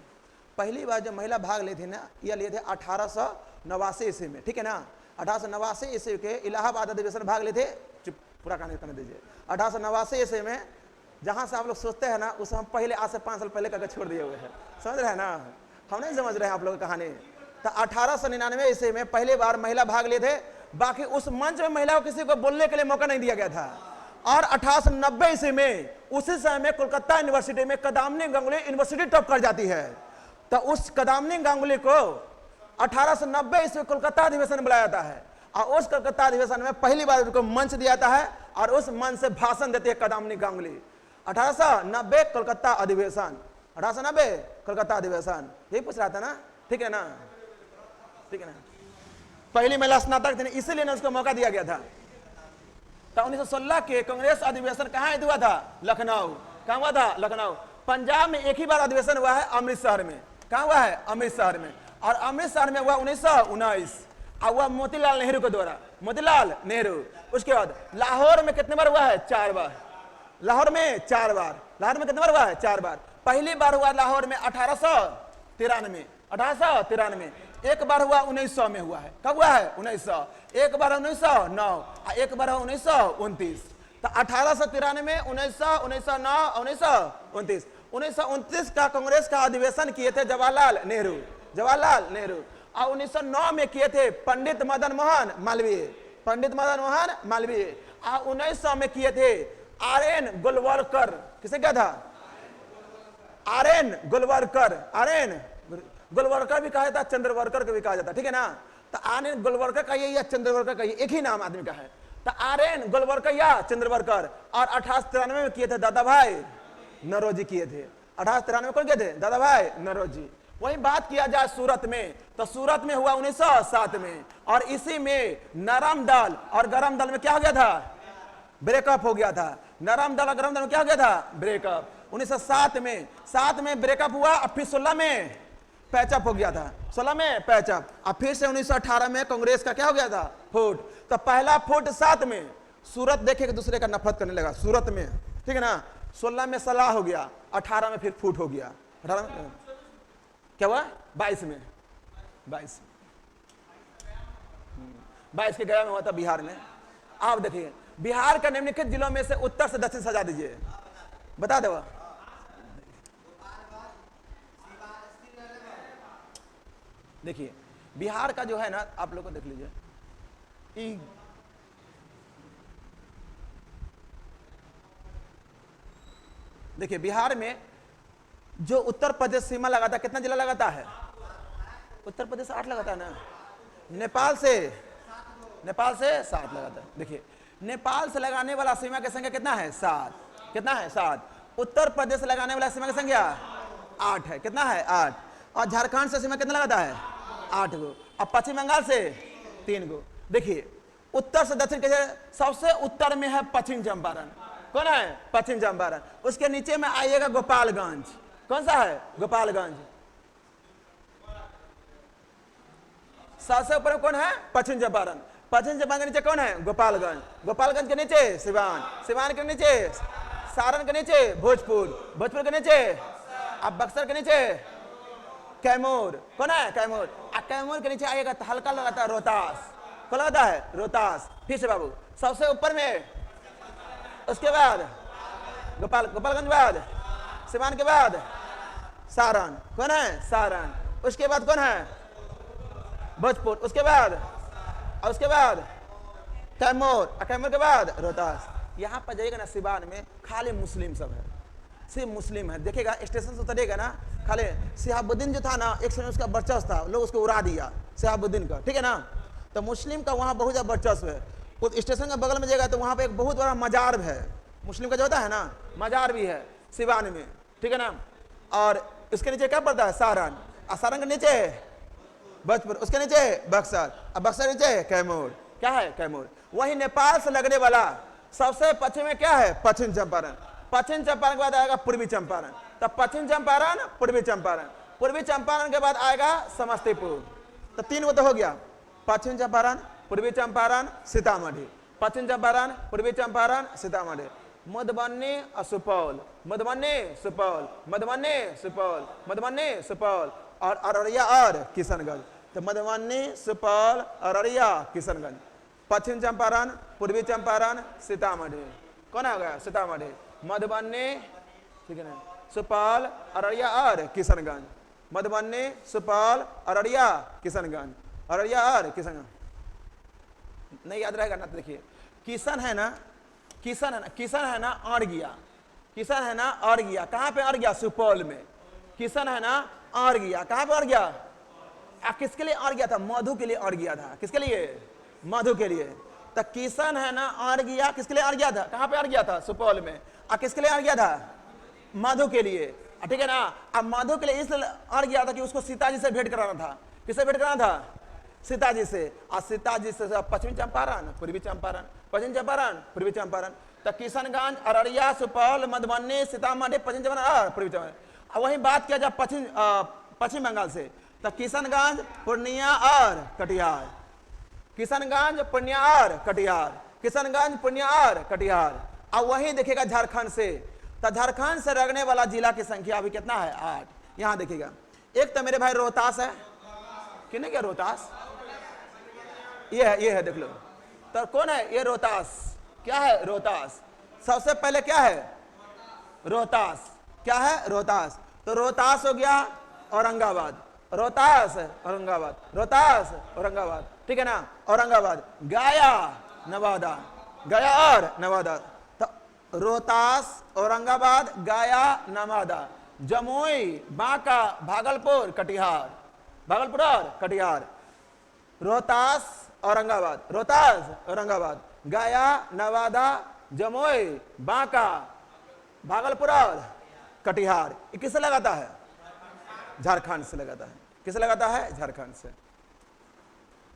पहली बार जब महिला भाग ली थी ना, यह लिए थे 1889 ईस्वी में, ठीक है ना? 1889 ईस्वी के इलाहाबाद अधिवेशन भाग लिए थे। चुप, पूरा कहानी करने दीजिए। 1889 ईस्वी में जहां से आप लोग सोचते हैं ना, उसे हम पहले आज से 5 साल पहले करके छोड़ दिए हुए हैं। समझ रहे हैं ना? हम नहीं समझ रहे हैं आप लोग की कहानी। तो 1899 ईस्वी में पहली बार महिला भाग लिए थे। बाकी उस मंच में महिला को किसी को बोलने के लिए मौका नहीं दिया गया था। और 1890 ईस्वी में उसी समय में कोलकाता यूनिवर्सिटी में कदामनी गांगुली यूनिवर्सिटी टॉप कर जाती है। तो उस कदामनी गांगुली को 1890 ईस्वी कोलकाता अधिवेशन बुलाया जाता है और उस कोलकाता अधिवेशन में पहली बार उनको मंच दिया जाता है और उस मंच से भाषण देते हैं कदामनी गांगुली। 1890 कोलकाता अधिवेशन। 1890 कोलकाता अधिवेशन। यही पूछ रहा था ना? ठीक है ना? ठीक है ना? पहली महिला स्नातक थी, इसीलिए उसको मौका दिया गया था। तो 1916 के कांग्रेस अधिवेशन कहाँ हुआ था? लखनऊ। कहाँ हुआ था? लखनऊ। पंजाब में एक ही बार अधिवेशन हुआ है, अमृतसर में। कहाँ हुआ है? अमृतसर में। और अमृतसर में हुआ 1919 और हुआ मोतीलाल नेहरू के द्वारा। मोतीलाल नेहरू। उसके बाद लाहौर में कितने बार हुआ है? 4 बार। लाहौर में 4 बार। लाहौर में कितने बार हुआ है? 4 बार। पहली बार हुआ लाहौर में 1893। 1893। एक बार हुआ 1900 में हुआ है। कब हुआ है? 1900। एक बार 1909 और एक बार 1929। तो 1893, 1900, 1909, 1929। 1929 का कांग्रेस का अधिवेशन किए थे जवाहरलाल नेहरू। जवाहरलाल नेहरू। और 1909 में किए थे पंडित मदन मोहन मालवीय। पंडित मदन मोहन मालवीय। और 1900 में किए थे आर.एन. गोलवलकर। किसे क्या था? आर.एन. गोलवलकर। आर.एन. गोलवलकर भी कहा जाता, चंद्रवरकर को भी कहा जाता, ठीक है ना? तो आर.एन. गोलवलकर का ये या चंद्रवरकर का ये एक ही नाम आदमी का है। तो आर.एन. गोलवलकर या चंद्रवरकर। और 1893 में किए थे दादा भाई नौरोजी किए थे। 1893 में कौन किए थे? दादा भाई नौरोजी। वही बात किया जाए सूरत में, तो सूरत में हुआ 1907 में। और इसी में नरम दल और गरम दल में क्या हो गया था? ब्रेकअप हो गया था। नरम दल और गरम दल में क्या हो गया था? ब्रेकअप। 1907 में 7 में ब्रेकअप हुआ और फिर 16 में पैचअप हो गया था। 16 में पैचअप। और फिर से 1918 में कांग्रेस का क्या हो गया था? फूट। तो पहला फूट 7 में सूरत देखे कि दूसरे का नफरत करने लगा सूरत में, ठीक है ना? 16 में सलाह हो गया, 18 में फिर फूट हो गया। 18 में क्या हुआ? 22 में 22 के गया में हुआ था बिहार में। आप देखिए बिहार का निम्नलिखित जिलों में से उत्तर से दक्षिण सजा दीजिए, बता दो। देखिए बिहार का जो है ना, आप लोग को देख लीजिए, देखिए बिहार में जो उत्तर प्रदेश सीमा लगाता है, कितना जिला लगाता है? उत्तर प्रदेश 8 लगाता है ना। नेपाल से 7 लगाता है। देखिए नेपाल से लगाने वाला सीमा की संख्या कितना है? 7। कितना है? 7। उत्तर प्रदेश से लगाने वाला सीमा की संख्या 8 है। कितना है? 8। और झारखंड से सीमा कितना लगाता है? 8 गो। और पश्चिम बंगाल से 3 गो। देखिए उत्तर से दक्षिण कैसे? सबसे उत्तर में है पश्चिम चंपारण। कौन है? पश्चिम चंपारण। उसके नीचे में आइएगा गोपालगंज। कौन सा है? गोपालगंज। सबसे ऊपर कौन है? पश्चिम चंपारण। पश्चिम चंपारण के नीचे कौन है? गोपालगंज। गोपालगंज के नीचे सिवान। सिवान के नीचे सारण के नीचे भोजपुर। भोजपुर के नीचे अब बक्सर के नीचे कैमूर। कौन है? कैमूर। कैमूर के नीचे आइएगा तो हल्का लगाता है रोहतास। कौन लगाता है? रोहतास। फिर से बाबू सबसे ऊपर में, उसके बाद गोपालगंज बाद, सिवान के बाद सारण, कौन है सारण, उसके बाद कौन है भोजपुर, उसके बाद और उसके बाद कैमूर, और कैमूर के बाद रोहतास। यहाँ पर जाइएगा ना सिवान में खाली मुस्लिम सब है, सिर्फ मुस्लिम है। देखिएगा स्टेशन से उतरिएगा ना, खाली शिहाबुद्दीन जो था ना, एक समय उसका वर्चस्व था, लोग उसको उड़ा दिया शिहाबुद्दीन का, ठीक है ना। तो मुस्लिम का वहाँ बहुत ज़्यादा वर्चस्व है। उस स्टेशन के बगल में जाएगा तो वहाँ पे एक बहुत बड़ा मजार है, मुस्लिम का जो होता है ना, मजार भी है सिवान में, ठीक है ना। और उसके नीचे क्या पड़ता है सारण, और सारण के नीचे भोजपुर, उसके नीचे बक्सर, और बक्सर नीचे कैमूर, क्या है कैमूर। वही नेपाल से लगने वाला सबसे पश्चिम में क्या है पश्चिम चंपारण, पश्चिम चंपारण के बाद आएगा पूर्वी चंपारण, तो पश्चिम चंपारण पूर्वी चंपारण, पूर्वी चंपारण के बाद आएगा समस्तीपुर। तो 3 वो तो हो गया, पश्चिम चंपारण, पूर्वी चंपारण, सीतामढ़ी, पश्चिम चंपारण, पूर्वी चंपारण, सीतामढ़ी, मधुबनी और सुपौल, मधुबनी सुपौल, मधुबनी सुपौल, मधुबनी सुपौल, और अररिया और किशनगंज। तो मधुबनी सुपौल अररिया किशनगंज, पश्चिम चंपारण, पूर्वी चंपारण, सीतामढ़ी, कौन आ गया सीतामढ़ी, मधुबनी, ठीक है ना, सुपौल अररिया और किशनगंज, मधुबनी सुपौल अररिया किशनगंज, अररिया और किशनगंज। नहीं याद रहेगा ना, तो देखिए किशन है ना, किशन है ना, किशन है ना और गया, किशन है ना और गया, कहाँ पे और गया सुपौल में, किशन है ना और गया, कहाँ पे और गया, किसके लिए और गया था, मधु के लिए और गया था, किसके लिए मधु के लिए। तो किशन है ना और गया, किसके लिए और गया था, कहाँ पे और गया था सुपौल में, और किसके लिए और गया था मधु के लिए, ठीक है ना। अब मधु के लिए इसलिए और गया था कि उसको सीता जी से भेंट कराना था, किससे भेंट कराना था सीता जी से, और सीता जी से पश्चिमी चंपारण पूर्वी चंपारण, पश्चिम चंपारण पूर्वी चंपारण। तो किशनगंज अररिया सुपौल मधुबनी सीतामढ़ी पश्चिम चंपारण और पूर्वी चंपारण। अब वही बात किया जाए पश्चिम बंगाल से, तो किशनगंज पूर्णिया और कटिहार, किशनगंज पूर्णिया और कटिहार, किशनगंज पूर्णिया और कटिहार। अब वही देखिएगा झारखंड से, तो झारखंड से लगने वाला जिला की संख्या अभी कितना है 8। यहां देखिएगा एक तो मेरे भाई रोहतास है, किन्ने क्या रोहतास, ये है देख लो, तो कौन है ये रोहतास, क्या है रोहतास, सबसे पहले क्या है रोहतास, क्या है रोहतास। तो रोहतास हो गया औरंगाबाद, रोहतास औरंगाबाद, रोहतास औरंगाबाद, ठीक है ना, औरंगाबाद, गया नवादा, गया और नवादा। तो रोहतास औरंगाबाद गया नवादा, जमुई बांका भागलपुर कटिहार, भागलपुर और कटिहार, रोहतास औरंगाबाद, रोहतास औरंगाबाद, गया नवादा जमुई बांका भागलपुर और कटिहार। ये किससे लगाता है झारखंड से लगाता है, किससे लगाता है झारखंड से।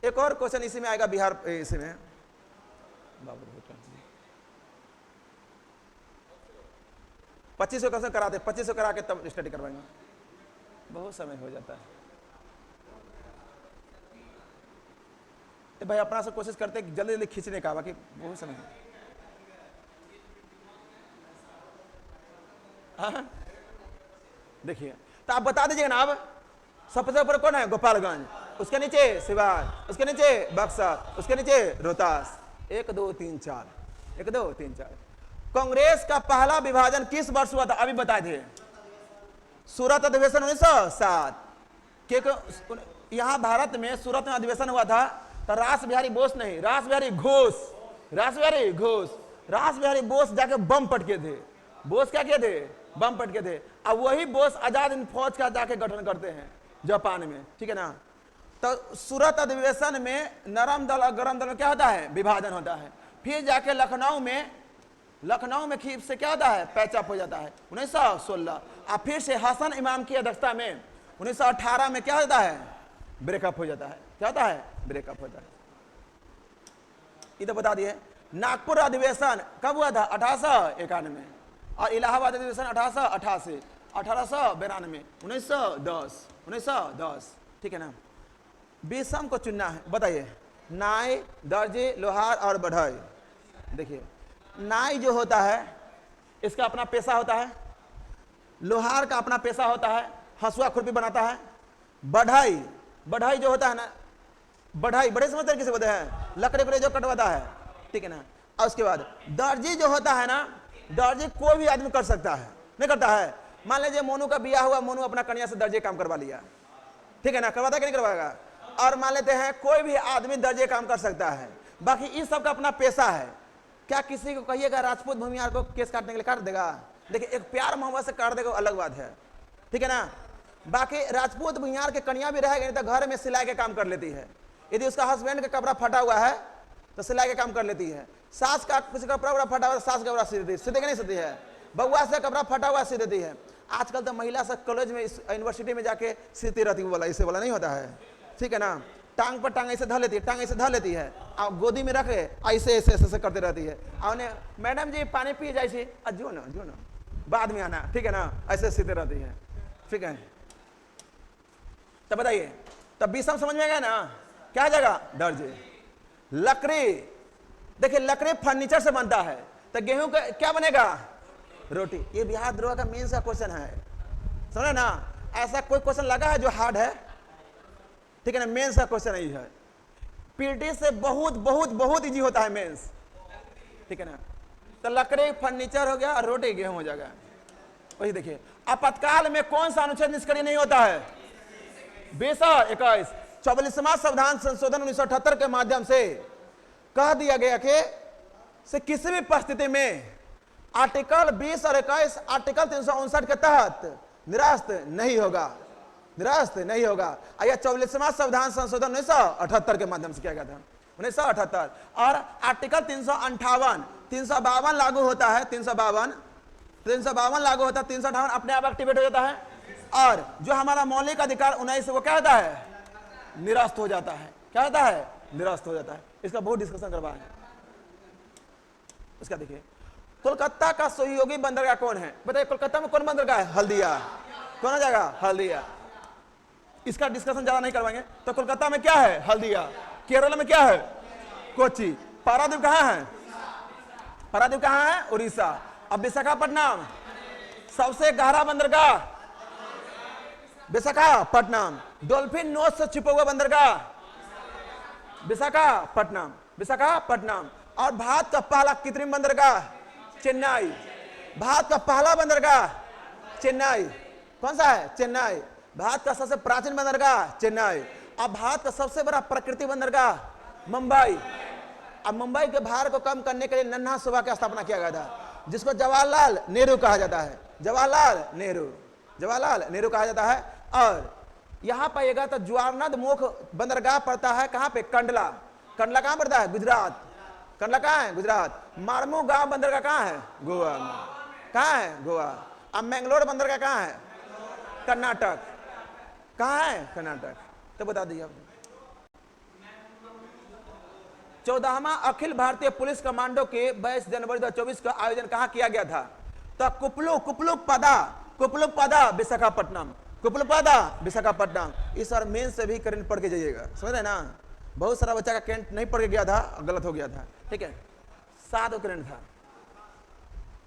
एक और क्वेश्चन इसी में आएगा बिहार, इसी में 2500 क्वेश्चन कराते, 2500 करा के तब स्टडी करवाएंगे, बहुत समय हो जाता है। तो भाई अपना से कोशिश करते हैं जल्दी जल्दी खींचने का, बाकी बहुत समय है। देखिए तो आप बता दीजिएगा ना। अब सबसे ऊपर कौन है गोपालगंज, उसके नीचे सिवान, उसके नीचे बक्सर, उसके नीचे रोहतास। 1 2 3 4, 1 2 3 4। कांग्रेस का पहला विभाजन किस वर्ष हुआ था, अभी बताए थे, सूरत अधिवेशन 1907। क्योंकि यहाँ भारत में सूरत में अधिवेशन हुआ था, तो रास बिहारी बोस नहीं, रास बिहारी घोष, रास बिहारी घोष, रास बिहारी बोस जाके बम पटके थे, बोस क्या किए थे बम पटके थे। अब वही बोस आजाद हिंद फौज का जाके गठन करते हैं जापान में, ठीक है ना। तो सूरत अधिवेशन में नरम दल और गरम दल में क्या होता है विभाजन होता है। फिर जाके लखनऊ में खींच से क्या होता है पैचअप हो जाता है 1916। और फिर से हसन इमाम की अध्यक्षता में 1918 में क्या होता है ब्रेकअप हो जाता है, क्या होता है ब्रेकअप होता है। ये तो बता दिए। नागपुर अधिवेशन कब हुआ था 1891, और इलाहाबाद अधिवेशन 1888, 1892, 1910, ठीक है ना। बीसम को चुनना है, बताइए नाई, दर्जी, लोहार और बढ़ई। देखिए नाई जो होता है इसका अपना पेशा होता है, लोहार का अपना पेशा होता है, हंसुआ खुरपी बनाता है। बढ़ई जो होता है ना, बढ़ई बड़े समझते किसे बोलते हैं, लकड़ी को जो कटवाता है, ठीक है ना। और उसके बाद दर्जी जो होता है ना, दर्जी कोई भी आदमी कर सकता है, नहीं करता है। मान लीजिए मोनू का बियाह हुआ, मोनू अपना कन्या से दर्जी काम करवा लिया, ठीक है ना, करवाता कि नहीं करवाएगा। और मान लेते हैं कोई भी आदमी दर्जे काम कर सकता है, बाकी इस सब का अपना पेशा है। क्या किसी को कहिएगा राजपूत भूमिहार को केस काटने के लिए काट देगा? देखिए एक प्यार मोहब्बत से काट देगा अलग बात है, ठीक है ना। बाकी राजपूत भूमिहार के कन्या भी रहेगा, नहीं तो घर में सिलाई के काम कर लेती है। यदि उसका हस्बैंड का कपड़ा फटा हुआ है तो सिलाई के काम कर लेती है। सास का किसी कपड़ा वपड़ा फटा हुआ है, सास का कपड़ा सी देती, सीधे कि नहीं सीधी है। बउआ से कपड़ा फटा हुआ सी देती है। आजकल तो महिला सब कॉलेज में यूनिवर्सिटी में जाके सीती रहती है, बोला इससे बोला नहीं होता है, ठीक है ना। टांग पर टांग ऐसे धर लेती है, टांग ऐसे धर लेती है और गोदी में रखे ऐसे ऐसे ऐसे करते रहती है। और मैडम जी पानी पी जाए, जो ना बाद में आना, ठीक है ना, ऐसे सीते रहती है, ठीक है। तब बताइए, तब बीसम समझ में गया ना, क्या जगह दर्जे। लकड़ी, देखिए लकड़ी फर्नीचर से बनता है, तो गेहूं का क्या बनेगा? रोटी। ये बिहार द्रोह का मेन सा क्वेश्चन है, समझे ना। ऐसा कोई क्वेश्चन लगा है जो हार्ड है, ठीक है ना, मेन सा क्वेश्चन यही है। पीटी से बहुत बहुत बहुत इजी होता है मेंस, ठीक है ना। तो लकड़ी फर्नीचर हो गया और रोटी गेहूं हो जाएगा। वही देखिए, आपातकाल में कौन सा अनुच्छेद निष्क्रिय नहीं होता है? 20-21 44वां संविधान संशोधन 1978 के माध्यम से कह दिया गया कि से किसी भी परिस्थिति में आर्टिकल 20 और 21 आर्टिकल 359 के तहत निरस्त नहीं होगा, निरस्त नहीं होगा। यह 44वां संविधान संशोधन 1978 के माध्यम से किया गया था, 1978। और आर्टिकल 358 352 लागू होता है, 352 लागू होता है, 358 अपने आप एक्टिवेट हो जाता है। और जो हमारा मौलिक अधिकार 19 वो क्या होता है? निरस्त हो जाता है। क्या होता है? निरस्त हो जाता है। इसका बहुत डिस्कशन करवाएंगे। इसका देखिए, कोलकाता का सहयोगी बंदरगाह कौन है? बताइए, कोलकाता में कौन बंदरगाह है? हल्दिया। कौन जगह? हल्दिया। इसका डिस्कशन ज्यादा नहीं करवाएंगे। तो कोलकाता में क्या है? हल्दिया। केरल में क्या है? कोची। पारादीप कहाँ है? पारादीप कहाँ है? उड़ीसा। अब विशाखापट्टनम, सबसे गहरा बंदरगाह विशाखापट्टनम। डॉल्फिन नोज से छिपा हुआ बंदरगाह विशाखापट्टनम, विशाखापट्टनम। और भारत का पहला कृत्रिम बंदरगाह चेन्नई। भारत का पहला बंदरगाह चेन्नई। कौन सा है? चेन्नई। भारत का सबसे प्राचीन बंदरगाह चेन्नई। अब भारत का सबसे बड़ा प्राकृतिक बंदरगाह मुंबई। अब मुंबई के भार को कम करने के लिए नन्हा सुबह की स्थापना किया गया था, जिसको जवाहरलाल नेहरू कहा जाता है। जवाहरलाल नेहरू कहा जाता है। और यहां पाइएगा तो ज्वारनद मुख बंदरगाह पड़ता है कहां पे? कंडला। कंडला कहां पड़ता है? गुजरात। कंडला कहां है? गुजरात। मारमू गांव बंदरगाह कहां है? गोवा। कहां है? गोवा। अब मैंगलोर बंदरगाह कहां है? कर्नाटक। कहां है? कर्नाटक। तो बता दीजिए। 14वां अखिल भारतीय पुलिस कमांडो के 22 जनवरी 2024 का आयोजन कहां किया गया था? तो कुपलुकपदा विशाखापट्टनम। कुपलुकपदा विशाखापट्टनम। इस बार मेन से भी करंट पढ़ के जाइएगा, समझ रहे ना। बहुत सारा बच्चा का करंट नहीं पढ़ के गया था, गलत हो गया था, ठीक है। 7 करंट था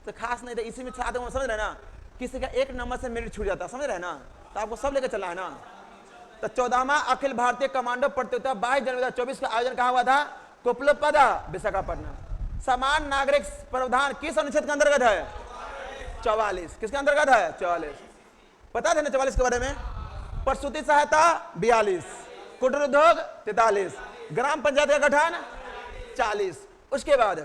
तो खास नहीं था, इसी में 7 समझ रहे ना। किसी का 1 नंबर से मेरिट छूट जाता, समझ रहे ना। तो आपको सब लेकर चला है ना। तो 14वां अखिल भारतीय कमांडो प्रतियोगिता 22 जनवरी 2024 का आयोजन कहां हुआ था? कुपलुकपदा विशाखापट्टनम। समान नागरिक प्रावधान किस अनुच्छेद के अंतर्गत है? 44। किसके अंतर्गत है? 44। पता है ना 44 के बारे में? प्रसूति सहायता 42, कुटीर उद्योग 43, ग्राम पंचायत का गठन 40। उसके बाद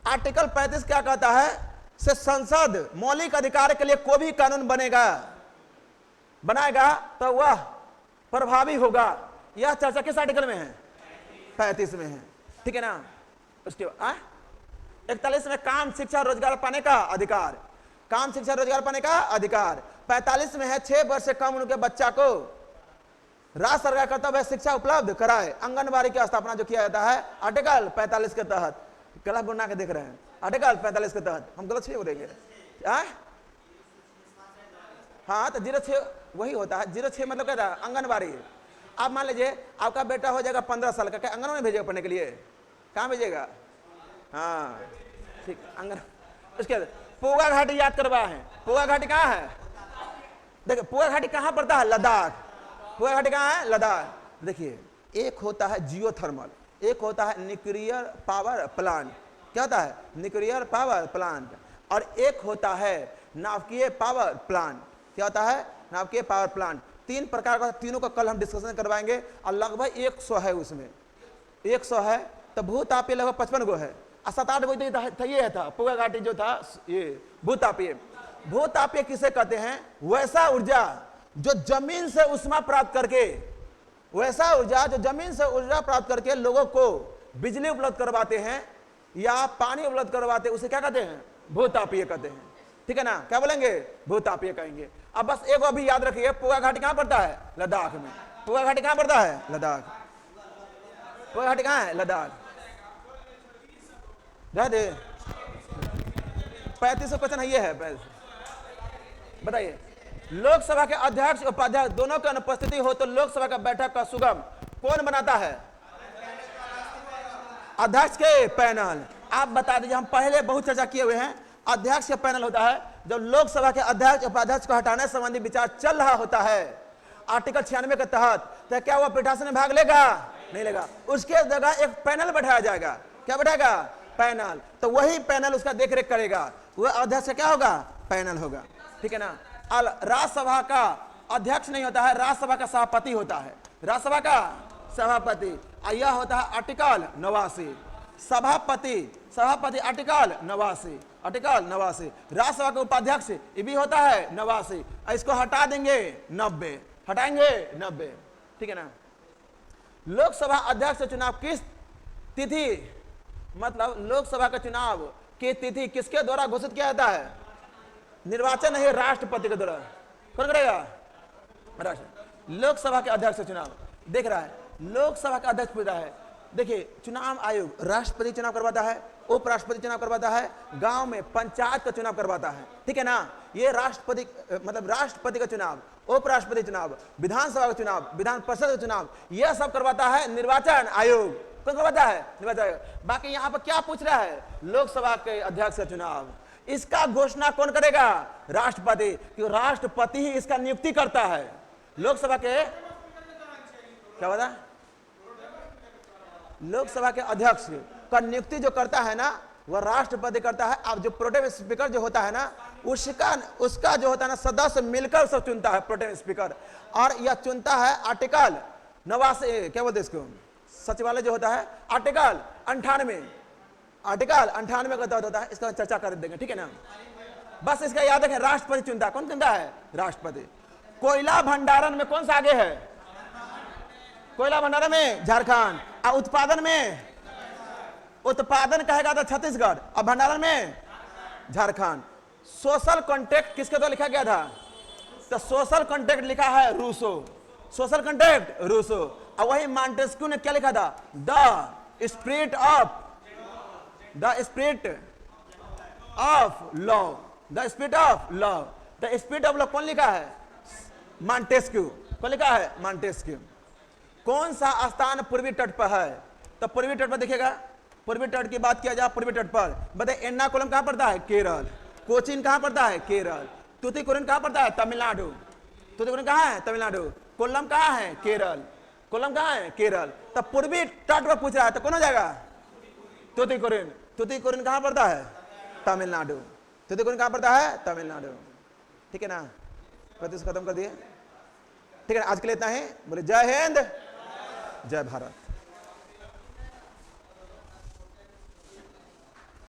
आर्टिकल 35 क्या कहता है? से संसद मौलिक अधिकार के लिए कोई भी कानून बनाएगा तो वह प्रभावी होगा। यह चर्चा किस आर्टिकल में है? 35 में है, ठीक है ना। उसके बाद 41 में काम शिक्षा रोजगार पाने का अधिकार। काम शिक्षा रोजगार पाने का अधिकार। 45 में है 6 वर्ष से कम उम्र के बच्चा को राज्य सरकार कर्तव्य शिक्षा उपलब्ध कराए। आंगनबाड़ी की स्थापना जो किया जाता है आर्टिकल 45 के तहत। गलत बना के देख रहे हैं, आर्टिकल 45 के तहत हम गलत छह बोलेंगे। हाँ तो 06 वही होता है। 06 मतलब क्या था? आंगनबाड़ी। आप मान लीजिए आपका बेटा हो जाएगा 15 साल का, क्या आंगनबाड़ी भेजेगा पढ़ने के लिए? कहाँ भेजेगा? हाँ ठीक, आंगन। उसके बाद पोगा घाटी याद करवा है। पोगा घाटी कहाँ है? देखिए पोगा घाटी कहाँ पड़ता है? लद्दाख। पोगा घाटी कहाँ है? लद्दाख। देखिए एक होता है जियोथर्मल, एक होता है न्यूक्लियर पावर प्लांट। क्या होता है? Nuclear power plant. और एक होता है नाभिकीय पावर प्लांट। क्या होता है? नाभिकीय पावर प्लांट। 3 प्रकार का, तीनों का कल हम डिस्कशन करवाएंगे और लगभग 100 है उसमें, 100 है। तो भूतापीय लगभग 55 गो है और 7-8 गो तो ये था पुगा घाटी जो था ये भूतापीय। भूतापीय किसे कहते हैं? वैसा ऊर्जा जो जमीन से उष्मा प्राप्त करके, वैसा ऊर्जा जो जमीन से ऊर्जा प्राप्त करके लोगों को बिजली उपलब्ध करवाते हैं या पानी उपलब्ध करवाते हैं, उसे क्या कहते हैं? भूतापीय कहते हैं। ठीक है ना? क्या बोलेंगे? भूतापीय कहेंगे। अब बस एक अभी याद रखिए, पुगा घाटी कहां पड़ता है? लद्दाख में। पुगा घाटी कहां पड़ता है? लद्दाख। पुगा घाटी कहां है? लद्दाख। रह दे 3500 क्वेश्चन है, ये है। बताइए, लोकसभा के अध्यक्ष उपाध्यक्ष दोनों की अनुपस्थिति हो तो लोकसभा का बैठक का सुगम कौन बनाता है? अध्यक्ष के पैनल। आप बता दीजिए, हम पहले बहुत चर्चा किए हुए हैं। अध्यक्ष का पैनल होता है जब लोकसभा के अध्यक्ष उपाध्यक्ष को हटाने संबंधी विचार चल रहा होता है आर्टिकल 96 के तहत, तो क्या वह पीठासन में भाग लेगा? नहीं लेगा। उसके जगह एक पैनल बैठाया जाएगा। क्या बैठाएगा? पैनल। तो वही पैनल उसका देखरेख करेगा। वह अध्यक्ष क्या होगा? पैनल होगा। ठीक है ना? राज्यसभा का अध्यक्ष नहीं होता है, राज्यसभा का सभापति होता है। राज्यसभा का सभापति, यह होता है आर्टिकल 89। सभापति आर्टिकल 89, आर्टिकल 89। राज्यसभा का उपाध्यक्ष ये भी होता है 89। इसको हटा देंगे 90, हटाएंगे 90। ठीक है ना? लोकसभा अध्यक्ष चुनाव किस तिथि, मतलब लोकसभा का चुनाव की तिथि किसके द्वारा घोषित किया जाता है? निर्वाचन नहीं, राष्ट्रपति के द्वारा। कौन करेगा? राष्ट्र। लोकसभा के अध्यक्ष चुनाव देख रहा है, लोकसभा का अध्यक्ष पूछ रहा है। देखिए, चुनाव आयोग राष्ट्रपति चुनाव करवाता है, उपराष्ट्रपति चुनाव करवाता है, गांव में पंचायत का चुनाव करवाता है। ठीक है ना? ये राष्ट्रपति मतलब राष्ट्रपति का चुनाव, उपराष्ट्रपति चुनाव, विधानसभा का चुनाव, विधान परिषद का चुनाव, यह सब करवाता है निर्वाचन आयोग। कौन करवाता है? निर्वाचन आयोग। बाकी यहाँ पर क्या पूछ रहा है? लोकसभा के अध्यक्ष का चुनाव, इसका घोषणा कौन करेगा? राष्ट्रपति। क्योंकि राष्ट्रपति ही इसका नियुक्ति करता है। लोकसभा के क्या बता, लोकसभा के अध्यक्ष का नियुक्ति जो करता है ना, वह राष्ट्रपति करता है। अब जो प्रोटेम स्पीकर जो होता है ना, उसका जो होता है ना, सदस्य मिलकर सब चुनता है प्रोटेम स्पीकर। और यह चुनता है आर्टिकल 89, क्या बोलते हैं इसको, सचिवालय जो होता है आर्टिकल 98, आर्टिकल 98 का तहत होता है। इसका चर्चा कर देंगे। ठीक है ना? बस इसका याद रखें, राष्ट्रपति चुनता है। कौन चुनता है? राष्ट्रपति। कोयला भंडारण में कौन सा आगे है? कोयला भंडारण में झारखंड। और उत्पादन में, उत्पादन कहेगा तो छत्तीसगढ़, और भंडारण में झारखंड। सोशल कॉन्ट्रैक्ट किसके द्वारा लिखा गया था? तो सोशल कॉन्ट्रैक्ट लिखा है रूसो, सोशल कॉन्ट्रैक्ट रूसो। और वही मॉन्टेस्क्यू ने क्या लिखा था? The spirit of law, the spirit of law. The spirit of law कौन लिखा है? मॉन्टेस्क्यू। कौन लिखा है? मॉन्टेस्क्यू। कौन सा स्थान पूर्वी तट पर है? तो पूर्वी तट पर देखिएगा, पूर्वी तट की बात किया जाए, पूर्वी तट पर बताइए, एर्नाकुलम कहां पड़ता है? केरल। कोचीन कहां पड़ता है? केरल। तूतीकोरिन कहां पड़ता है? तमिलनाडु। तूतीकोरिन कहां है? तमिलनाडु। कोल्लम कहां है? केरल। कोल्लम कहां है? केरल। तो पूर्वी तट पर पूछ रहा है तो कौन हो जाएगा? तूतीकोरिन। तूतीकोरिन कहां पड़ता है? तमिलनाडु। तूतीकोरिन कहां पड़ता है? तमिलनाडु। ठीक है ना? खत्म कर दिए। ठीक है, आज के लिए इतना ही। बोले जय हिंद, जय भारत।